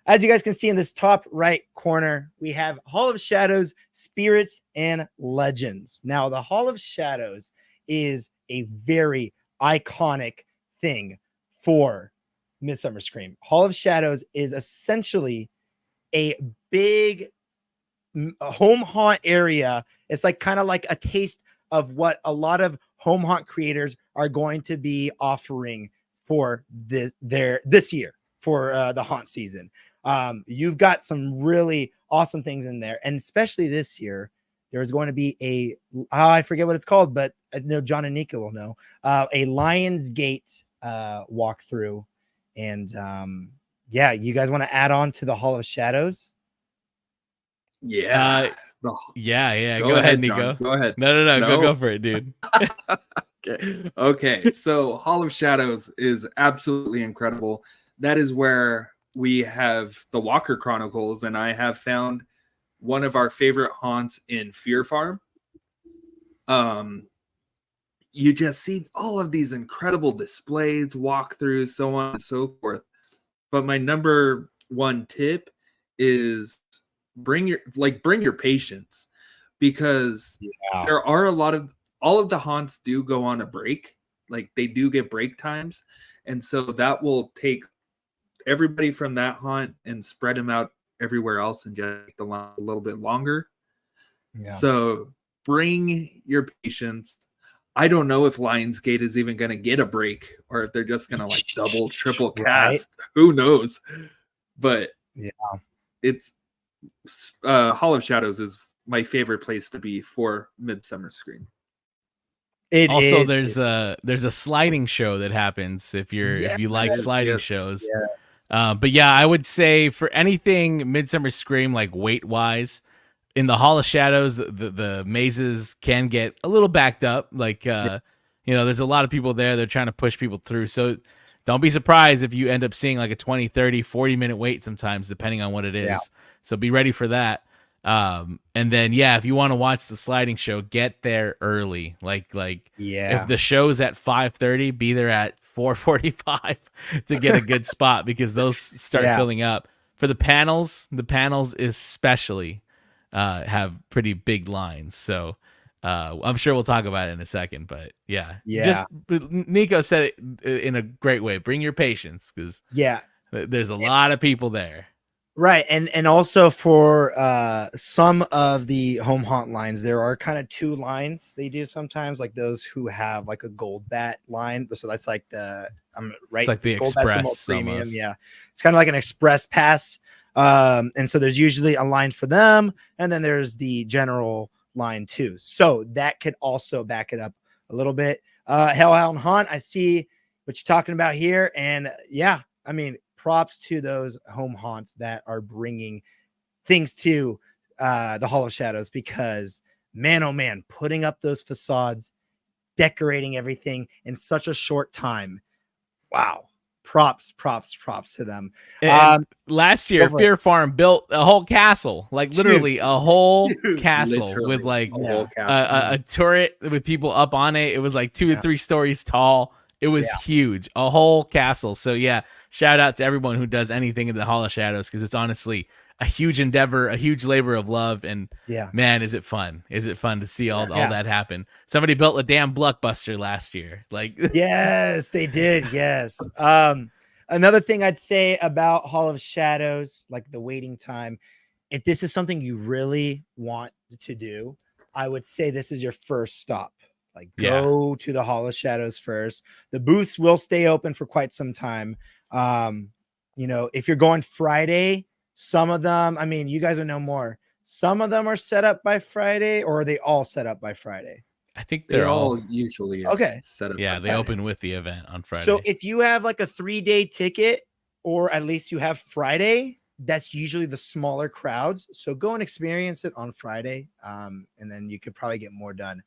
As you guys can see in this top right corner, we have Hall of Shadows, Spirits, and Legends. Now, the Hall of Shadows is a very iconic thing for Midsummer Scream. Hall of Shadows is essentially a big home haunt area. It's like kind of like a taste of what a lot of home haunt creators are going to be offering for this year for the haunt season. You've got some really awesome things in there, and especially this year, there's going to be I forget what it's called, but I know John and Nico will know, a Lion's Gate walkthrough. And you guys want to add on to the Hall of Shadows? Yeah. Go ahead, Nico. John. Go ahead. No. Go for it, dude. Okay. So Hall of Shadows is absolutely incredible. That is where we have the Walker Chronicles, and I have found one of our favorite haunts in Fear Farm. You just see all of these incredible displays, walkthroughs, so on and so forth. But my number one tip is bring your patience, because there are all of the haunts do go on a break. Like, they do get break times. And so that will take everybody from that haunt and spread them out everywhere else and just make the line a little bit longer. Yeah. So bring your patience. I don't know if Lionsgate is even going to get a break, or if they're just going to like double, triple cast. Right? Who knows? But it's Hall of Shadows is my favorite place to be for Midsummer Scream. There's a sliding show that happens if you like sliding shows. But I would say for anything Midsummer Scream, like weight wise, in the Hall of Shadows, the mazes can get a little backed up. Like there's a lot of people there. They're trying to push people through. So don't be surprised if you end up seeing like a 20, 30, 40-minute wait sometimes, depending on what it is. Yeah. So be ready for that. And then if you want to watch the sliding show, get there early. If the show's at 5:30, be there at 4:45 to get a good spot, because those start filling up. For the panels especially have pretty big lines. So I'm sure we'll talk about it in a second, but just Nico said it in a great way. Bring your patience, because there's a lot of people there. Right. And also for some of the home haunt lines, there are kind of two lines they do sometimes, like those who have like a gold bat line. So that's like it's like the gold express premium. Almost. Yeah. It's kind of like an express pass. And so there's usually a line for them, and then there's the general line too. So that could also back it up a little bit. Hellhound Haunt, I see what you're talking about here. And I mean, props to those home haunts that are bringing things to the Hall of Shadows, because man, oh man, putting up those facades, decorating everything in such a short time. Wow. Props to them. Last year, Fear Farm built a whole castle, literally a whole castle with a turret with people up on it. It was like 2 or 3 stories tall. It was huge, a whole castle. So shout out to everyone who does anything in the Hall of Shadows, because it's honestly a huge endeavor, a huge labor of love, and man, is it fun? Is it fun to see all that happen? Somebody built a damn blockbuster last year. Yes, they did. Yes. Another thing I'd say about Hall of Shadows, like the waiting time, if this is something you really want to do, I would say this is your first stop. Go to the Hall of Shadows first. The booths will stay open for quite some time. If you're going Friday, some of them, I mean, you guys will know more. Some of them are set up by Friday, or are they all set up by Friday? I think They're they're all all. usually Okay. set up. Yeah, like they that. open with the event on Friday. So if you have like a 3-day ticket, or at least you have Friday, that's usually the smaller crowds. So go and experience it on Friday. And then you could probably get more done.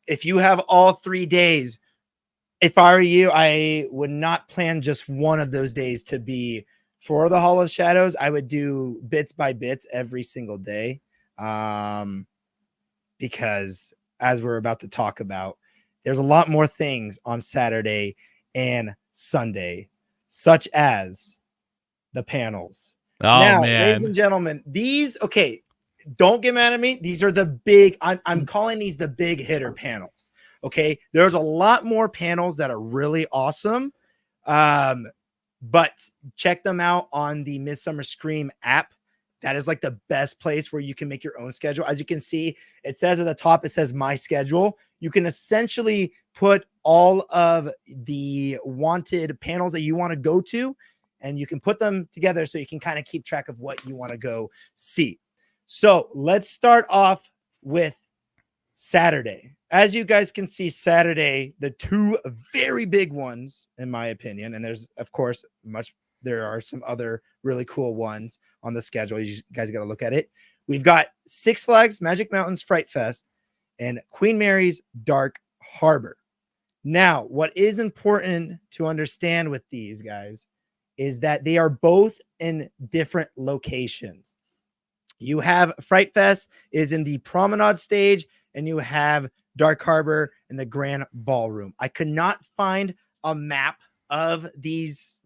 If you have all 3 days, if I were you, I would not plan just one of those days to be for the Hall of Shadows. I would do bits by bits every single day. Because as we're about to talk about, there's a lot more things on Saturday and Sunday, such as the panels. Oh Now, man, ladies and gentlemen, don't get mad at me. These are the big, I'm calling these the big hitter panels. Okay. There's a lot more panels that are really awesome. But check them out on the Midsummer Scream app. That is like the best place where you can make your own schedule. As you can see, it says at the top, it says my schedule. You can essentially put all of the wanted panels that you want to go to, and you can put them together so you can kind of keep track of what you want to go see. So let's start off with Saturday. As you guys can see, Saturday, the two very big ones, in my opinion, and there's, of course, there are some other really cool ones on the schedule. You guys got to look at it. We've got Six Flags Magic Mountains Fright Fest and Queen Mary's Dark Harbor. Now, what is important to understand with these guys is that they are both in different locations. You have Fright Fest is in the Promenade stage, and you have Dark Harbor in the Grand Ballroom. I could not find a map of these.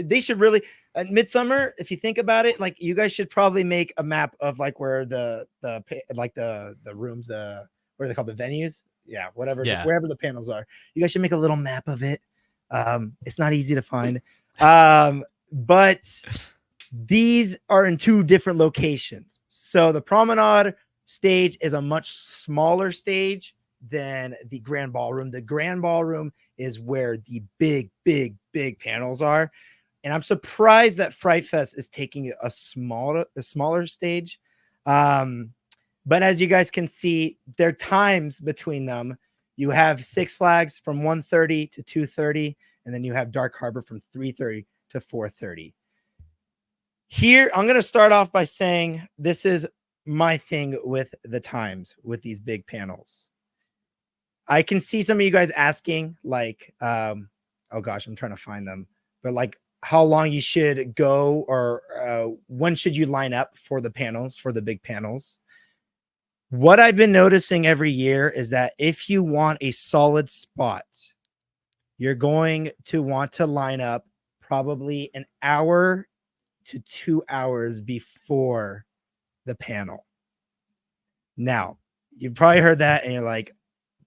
They should really Midsummer, if you think about it, like you guys should probably make a map of like where the rooms, what are they called, the venues, whatever, wherever the panels are. You guys should make a little map of it. It's not easy to find, but these are in two different locations. So the Promenade stage is a much smaller stage than the Grand Ballroom. The Grand Ballroom is where the big panels are. And I'm surprised that Fright Fest is taking a smaller stage. But as you guys can see, there are times between them. You have Six Flags from 1:30 to 2:30, and then you have Dark Harbor from 3:30 to 4:30. Here, I'm going to start off by saying this is my thing with the times with these big panels. I can see some of you guys asking, like, oh gosh, I'm trying to find them, but like how long you should go, or when should you line up for the panels, for the big panels. What I've been noticing every year is that if you want a solid spot, you're going to want to line up probably an hour to 2 hours before the panel. Now, you've probably heard that and you're like,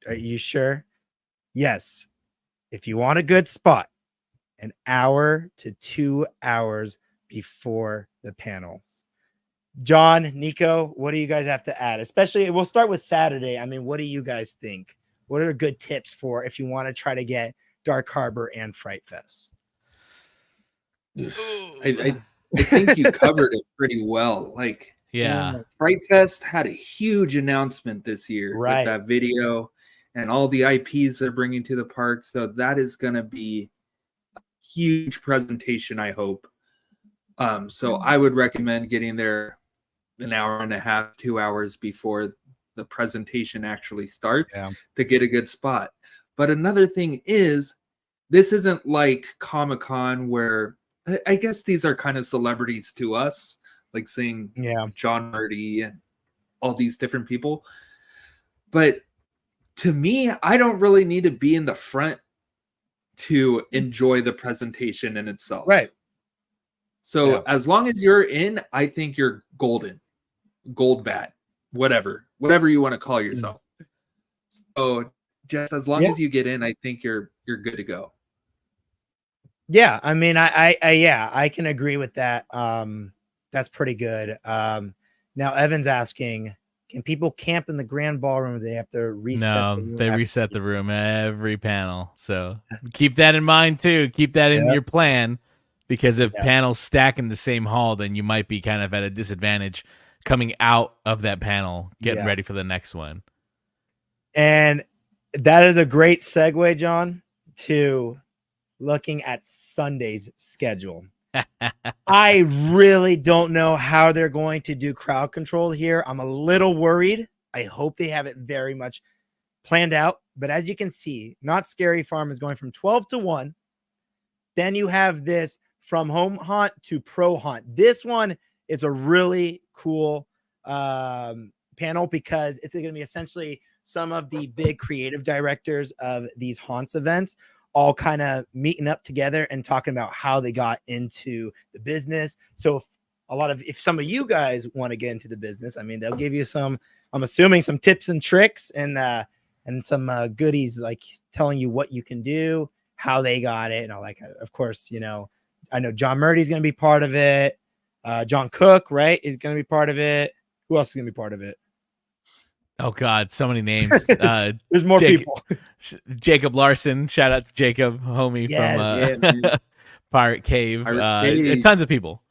are you sure? Yes. If you want a good spot, an hour to 2 hours before the panels. John, Nico, what do you guys have to add? Especially, we'll start with Saturday. I mean, what do you guys think? What are good tips for if you want to try to get Dark Harbor and Fright Fest? I think you covered it pretty well. Like, yeah, Fright Fest had a huge announcement this year with that video and all the IPs they're bringing to the park. So that is going to be a huge presentation, I hope. So I would recommend getting there an hour and a half, 2 hours before the presentation actually starts to get a good spot. But another thing is, this isn't like Comic-Con where I guess these are kind of celebrities to us, like seeing John Murdy and all these different people. But to me, I don't really need to be in the front to enjoy the presentation in itself. Right. So as long as you're in, I think you're golden, gold bat, whatever you want to call yourself. So just as long as you get in, I think you're good to go. Yeah, I mean, I can agree with that. That's pretty good. Now Evan's asking, can people camp in the Grand Ballroom? They have to reset. No, they reset the room every panel. So keep that in mind too. Keep that in your plan, because if panels stack in the same hall, then you might be kind of at a disadvantage coming out of that panel, getting ready for the next one. And that is a great segue, John, to looking at Sunday's schedule. I really don't know how they're going to do crowd control here. I'm a little worried. I hope they have it very much planned out. But as you can see, Not Scary Farm is going from 12 to 1. Then you have this From Home Haunt to Pro Haunt. This one is a really cool panel because it's going to be essentially some of the big creative directors of these haunts events all kind of meeting up together and talking about how they got into the business. So if some of you guys want to get into the business, I mean, they'll give you some, I'm assuming, some tips and tricks and some goodies, like telling you what you can do, how they got it. And all that. Of course, you know, I know John Murdy's going to be part of it. John Cook, right, is going to be part of it. Who else is going to be part of it? Oh God, so many names. There's more people. Jacob Larson, shout out to Jacob, homie from Pirate Cave. Tons of people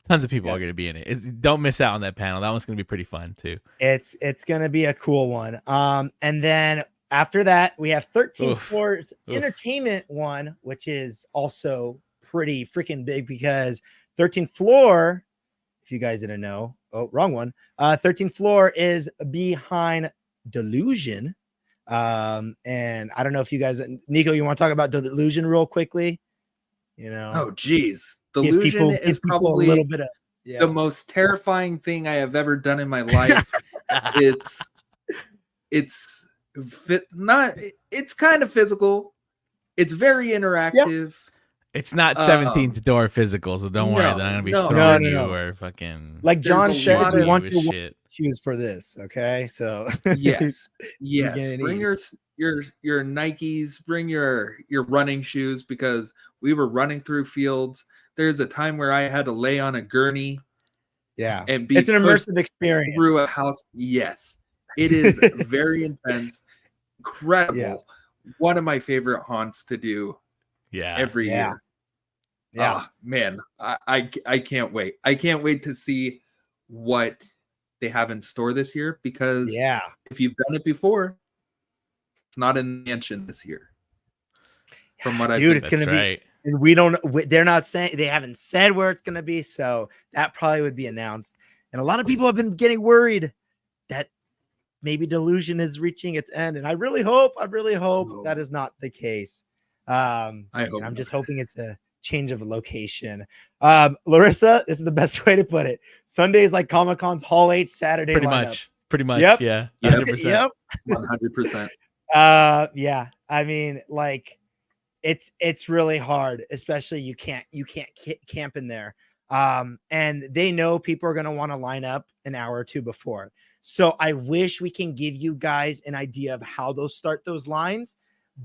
are going to be in it. Don't miss out on that panel. That one's going to be pretty fun too. It's going to be a cool one. And then after that, we have 13 Floors Entertainment one, which is also pretty freaking big because 13th Floor, if you guys didn't know, wrong one. 13th Floor is behind Delusion. And I don't know if you guys, Nico, you want to talk about Delusion real quickly? You know, oh geez, Delusion is probably a little bit of the most terrifying thing I have ever done in my life. it's kind of physical. It's very interactive. Yeah. It's not 17th door physical, so don't worry. They're not gonna be throwing you or fucking. Like John says, we want your shoes for this. Okay, so yes. Bring your Nikes. Bring your running shoes because we were running through fields. There's a time where I had to lay on a gurney. Yeah, and it's an immersive experience through a house. Yes, it is very intense, incredible. Yeah. One of my favorite haunts to do. Yeah, every year. Yeah, oh, man, I can't wait. I can't wait to see what they have in store this year because if you've done it before, it's not in the mansion this year. From what it's going to be. We don't. They're not saying. They haven't said where it's going to be, so that probably would be announced. And a lot of people have been getting worried that maybe Delusion is reaching its end, and I really hope that is not the case. I'm just hoping it's a change of location. Larissa, this is the best way to put it. Sunday is like Comic-Con's Hall H Saturday. Pretty much. Yep. Yeah. 100%. Yep. 100%. Yeah. I mean, like it's really hard, especially you can't camp in there. And they know people are going to want to line up an hour or two before. So I wish we can give you guys an idea of how those lines.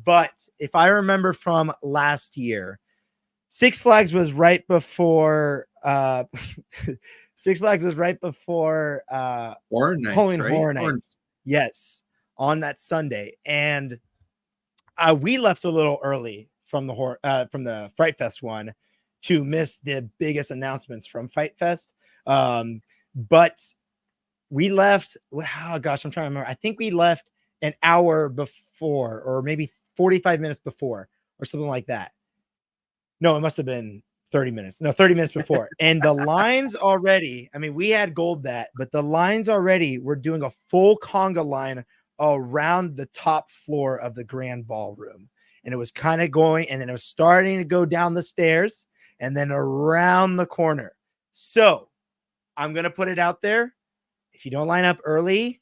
But if I remember from last year, Six Flags was right before Horror Nights, Horror Nights. Yes, on that Sunday. And we left a little early from the Fright Fest one to miss the biggest announcements from Fright Fest. But we left, oh gosh, I'm trying to remember. I think we left an hour before, or maybe 45 minutes before, or something like that. No, it must have been 30 minutes. No, 30 minutes before. And the lines already, I mean, we had gold that, but the lines already were doing a full conga line around the top floor of the grand ballroom. And it was kind of going, and then it was starting to go down the stairs and then around the corner. So I'm going to put it out there. If you don't line up early,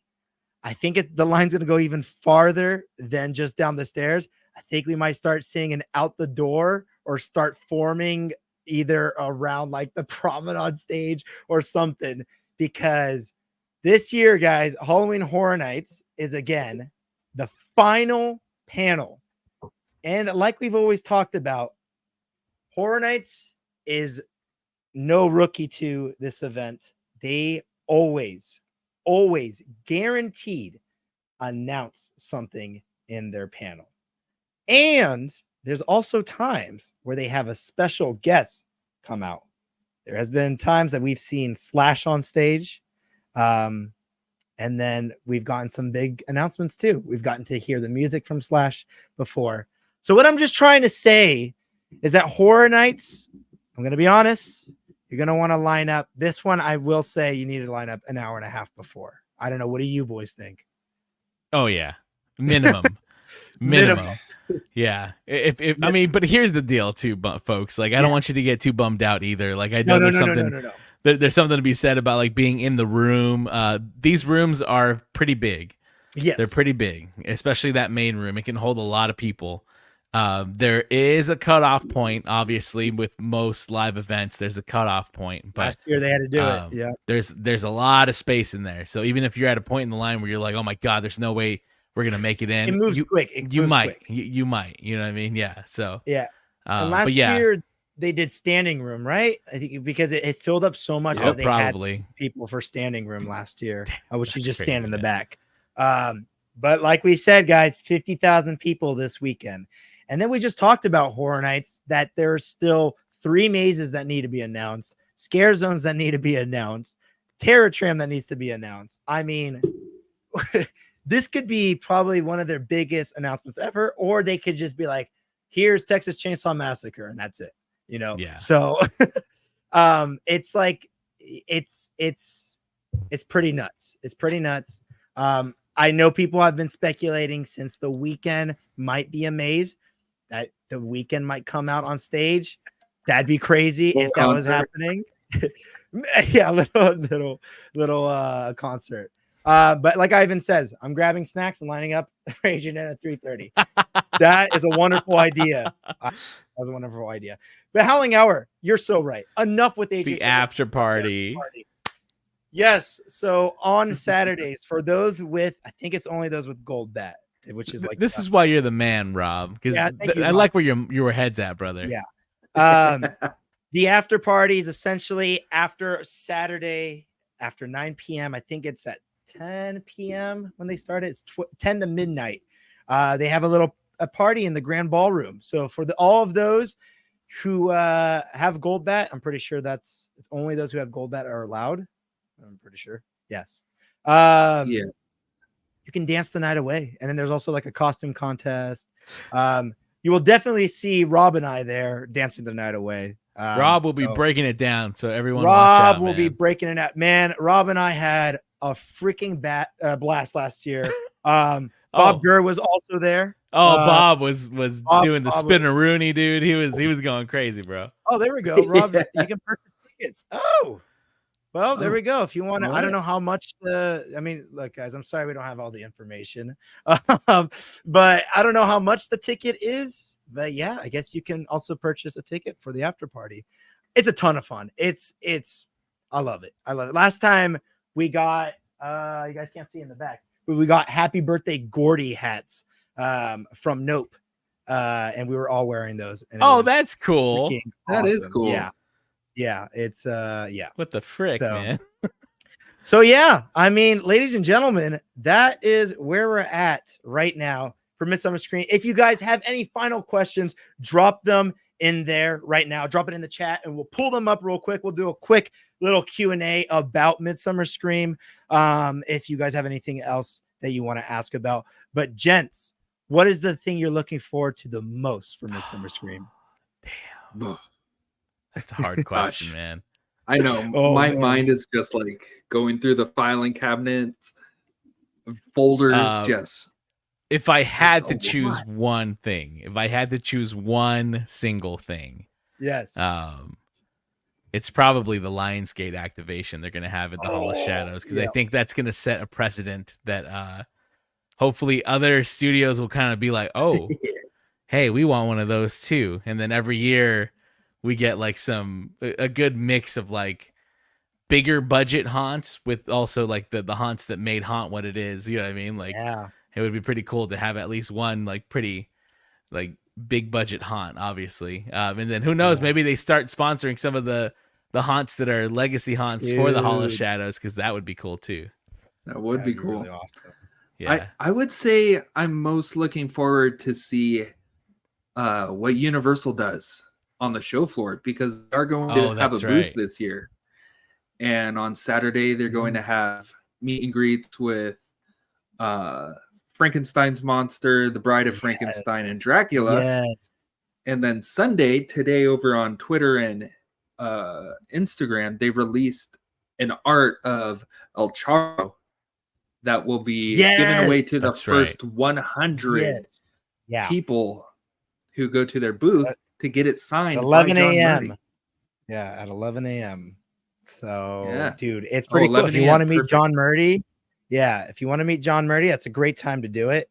I think the line's going to go even farther than just down the stairs. I think we might start seeing an out the door or start forming either around like the promenade stage or something, because this year, guys, Halloween Horror Nights is again the final panel. And like we've always talked about, Horror Nights is no rookie to this event. They always guaranteed announce something in their panel. And there's also times where they have a special guest come out. There has been times that we've seen Slash on stage. And then we've gotten some big announcements too. We've gotten to hear the music from Slash before. So what I'm just trying to say is that Horror Nights, I'm going to be honest, you're going to want to line up. This one, I will say you need to line up an hour and a half before. I don't know. What do you boys think? Oh yeah, minimum. Yeah. If I mean, but here's the deal too, folks. Like, I don't want you to get too bummed out either. Like, I know there's something. There's something to be said about like being in the room. These rooms are pretty big. Yes, they're pretty big, especially that main room. It can hold a lot of people. There is a cutoff point, obviously, with most live events. There's a cutoff point, but last year they had to do it. Yeah, there's a lot of space in there. So even if you're at a point in the line where you're like, oh my god, there's no way we're gonna make it in. It moves quick. You might. You might. You know what I mean? Yeah. So yeah. And last year they did standing room, right? I think because it filled up so much that they had people for standing room last year. I wish you just stand in the back. But like we said, guys, 50,000 people this weekend. And then we just talked about Horror Nights, that there's still 3 mazes that need to be announced, scare zones that need to be announced, Terror Tram that needs to be announced. I mean, this could be probably one of their biggest announcements ever, or they could just be like, here's Texas Chainsaw Massacre, and that's it. You know? Yeah. So it's like it's pretty nuts. It's pretty nuts. I know people have been speculating since the weekend might be a maze, that the weekend might come out on stage. That'd be crazy if that was happening. Yeah, little concert. But like Ivan says, I'm grabbing snacks and lining up Raging In at 3:30. That is a wonderful idea. That was a wonderful idea. But Howling Hour, you're so right. Enough with the after party. Yes. So on Saturdays, for those with, I think it's only those with gold bat, which is like this is why you're the man, Rob. Because I like where your head's at, brother. Yeah. The after party is essentially after Saturday after 9 p.m. I think it's at 10 p.m. when they start. It's 10 to midnight. They have a party in the grand ballroom. So for all of those who have gold bat, I'm pretty sure it's only those who have gold bat are allowed. I'm pretty sure. Yes. Yeah. You can dance the night away. And then there's also like a costume contest. You will definitely see Rob and I there dancing the night away. Rob will be breaking it down. So everyone Rob will be breaking it out. Man, Rob and I had a freaking blast last year. Bob Gurr was also there. Bob was doing the spinneroonie, dude. He was going crazy, bro. Oh, there we go. Rob, you can purchase tickets. Oh, well, there we go. If you want to, I don't know how much look, guys, I'm sorry we don't have all the information. But I don't know how much the ticket is. But yeah, I guess you can also purchase a ticket for the after party. It's a ton of fun. I love it. Last time we got you guys can't see in the back, but we got Happy Birthday Gordy hats from Nope. And we were all wearing those. And that's cool. That is cool. Yeah, it's What the frick, man? So yeah, I mean, ladies and gentlemen, that is where we're at right now for Midsummer Scream. If you guys have any final questions, drop them in there right now. Drop it in the chat, and we'll pull them up real quick. We'll do a quick little Q&A about Midsummer Scream. If you guys have anything else that you want to ask about, but gents, what is the thing you're looking forward to the most for Midsummer Scream? Damn. That's a hard question, man. I know. My mind is just like going through the filing cabinet, folders. If I had to choose one thing, if I had to choose one single thing, yes, it's probably the Lionsgate activation they're going to have at the Hall of Shadows, because I think that's going to set a precedent that hopefully other studios will kind of be like, oh, hey, we want one of those too, and then every year we get like a good mix of like bigger budget haunts with also like the haunts that made Haunt what it is. You know what I mean? Like, it would be pretty cool to have at least one like pretty like big budget haunt, obviously. And then who knows, maybe they start sponsoring some of the haunts that are legacy haunts for the Hall of Shadows, because that would be cool too. That would be cool. Really awesome. Yeah. I would say I'm most looking forward to see what Universal does on the show floor, because they're going to have a booth this year. And on Saturday, they're going to have meet and greets with Frankenstein's monster, the Bride of Frankenstein, and Dracula. Yes. And then Sunday, today, over on Twitter and Instagram, they released an art of El Charro that will be given away to the first 100 people who go to their booth to get it signed. 11 a.m. Yeah, at 11 a.m. So, dude, it's pretty cool. If you want to meet John Murdy, if you want to meet John Murdy, that's a great time to do it.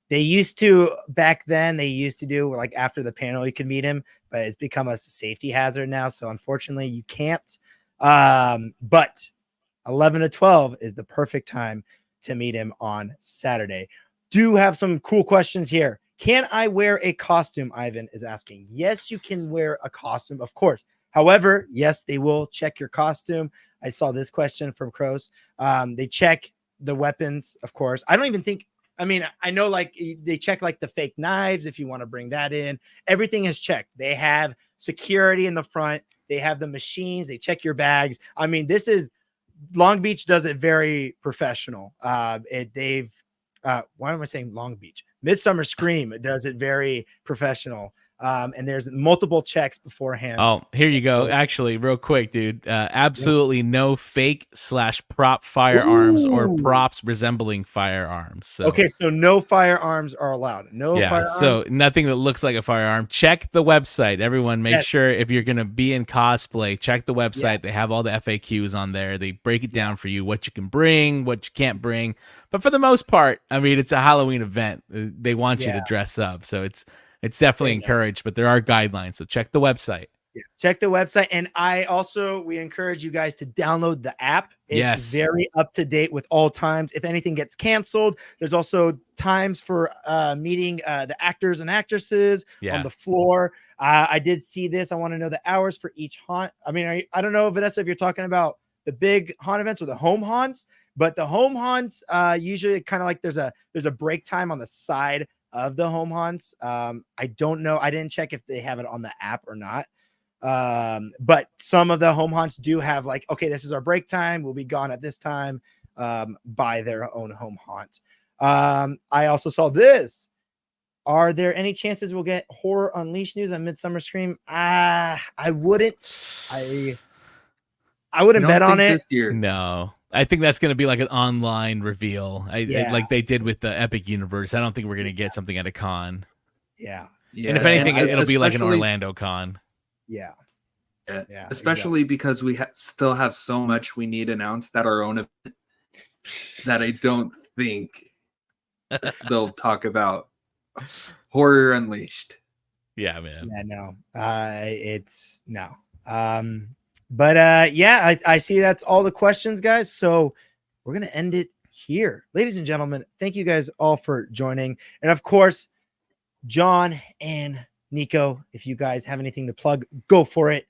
They used to, back then, they used to do, like, after the panel, you could meet him, but it's become a safety hazard now. So, unfortunately, you can't. But 11 to 12 is the perfect time to meet him on Saturday. Do have some cool questions here. Can I wear a costume? Ivan is asking. Yes, you can wear a costume, of course. However, yes, they will check your costume. I saw this question from Kroos. They check the weapons, of course. I don't even think, I mean, I know like they check like the fake knives if you want to bring that in. Everything is checked. They have security in the front. They have the machines. They check your bags. I mean, this is Long Beach does it very professional. Why am I saying Long Beach? Midsummer Scream does it very professional. And there's multiple checks beforehand. Oh, here you go. Actually, real quick, dude. Absolutely no fake / prop firearms or props resembling firearms. So, okay, so no firearms are allowed. No firearms. So nothing that looks like a firearm. Check the website. Everyone, make sure if you're gonna be in cosplay, check the website. They have all the FAQs on there. They break it down for you, what you can bring, what you can't bring. But for the most part, I mean, it's a Halloween event. They want you to dress up, so it's definitely encouraged, but there are guidelines. So check the website. Yeah. Check the website. And we encourage you guys to download the app. It's very up to date with all times. If anything gets canceled, there's also times for meeting the actors and actresses on the floor. I did see this. I want to know the hours for each haunt. I mean, I don't know, Vanessa, if you're talking about the big haunt events or the home haunts, but the home haunts usually kind of like there's a break time on the side of the home haunts. I don't know. I didn't check if they have it on the app or not. But some of the home haunts do have like, okay, this is our break time. We'll be gone at this time, by their own home haunt. I also saw this. Are there any chances we'll get Horror Unleashed news on Midsummer Scream? I wouldn't bet on it this year. No. I think that's going to be like an online reveal, like they did with the Epic Universe. I don't think we're going to get something at a con. Yeah. And if anything, it'll be like an Orlando con. Yeah. Especially because we still have so much we need announced at our own event that I don't think they'll talk about Horror Unleashed. Yeah, man. Yeah, no. It's no. But I see that's all the questions, guys. So we're going to end it here. Ladies and gentlemen, thank you guys all for joining. And of course, John and Nico, if you guys have anything to plug, go for it.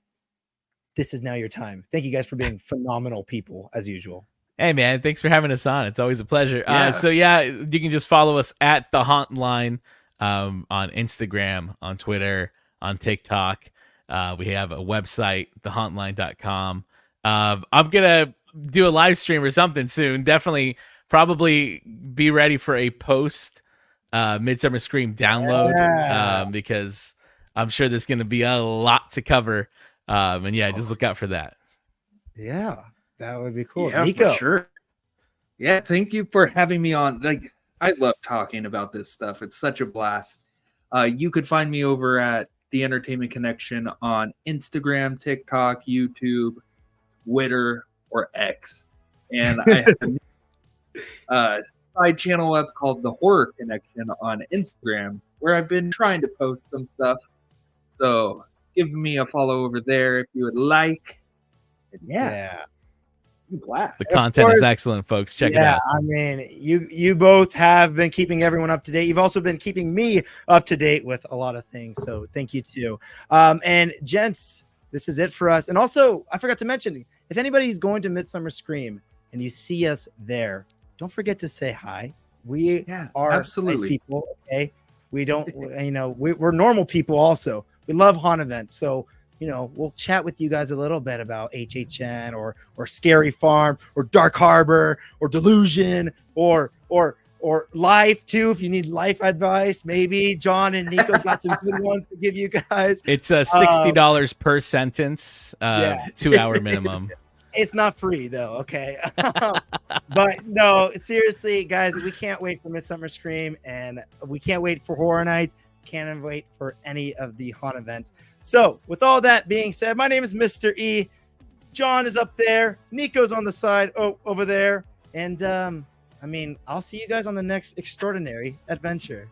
This is now your time. Thank you guys for being phenomenal people as usual. Hey, man, thanks for having us on. It's always a pleasure. You can just follow us at The Haunt Line on Instagram, on Twitter, on TikTok. We have a website, thehauntline.com. I'm going to do a live stream or something soon. Definitely, probably be ready for a post Midsummer Scream download because I'm sure there's going to be a lot to cover. Just look out for that. Yeah, that would be cool. Yeah, Nico. for sure. Yeah, thank you for having me on. Like, I love talking about this stuff. It's such a blast. You could find me over at The Entertainment Connection on Instagram, TikTok, YouTube, Twitter, or X. And I have a side channel up called The Horror Connection on Instagram, where I've been trying to post some stuff. So give me a follow over there if you would like. And blast. The content is excellent, folks. Check it out. I mean, you both have been keeping everyone up to date. You've also been keeping me up to date with a lot of things. So thank you too. And gents, this is it for us. And also, I forgot to mention, if anybody's going to Midsummer Scream and you see us there, don't forget to say hi. We are absolutely nice people. Okay. We don't, we're normal people also. We love haunt events. So we'll chat with you guys a little bit about HHN or Scary Farm or Dark Harbor or Delusion or life too. If you need life advice, maybe John and Nico's got some good ones to give you guys. It's $60 per sentence, 2-hour minimum. It's not free though, okay? But no, seriously, guys, we can't wait for Midsummer Scream, and we can't wait for Horror Nights. Can't wait for any of the haunt events. So, with all that being said, my name is Mr. E. John is up there. Nico's on the side over there. And, I'll see you guys on the next extraordinary adventure.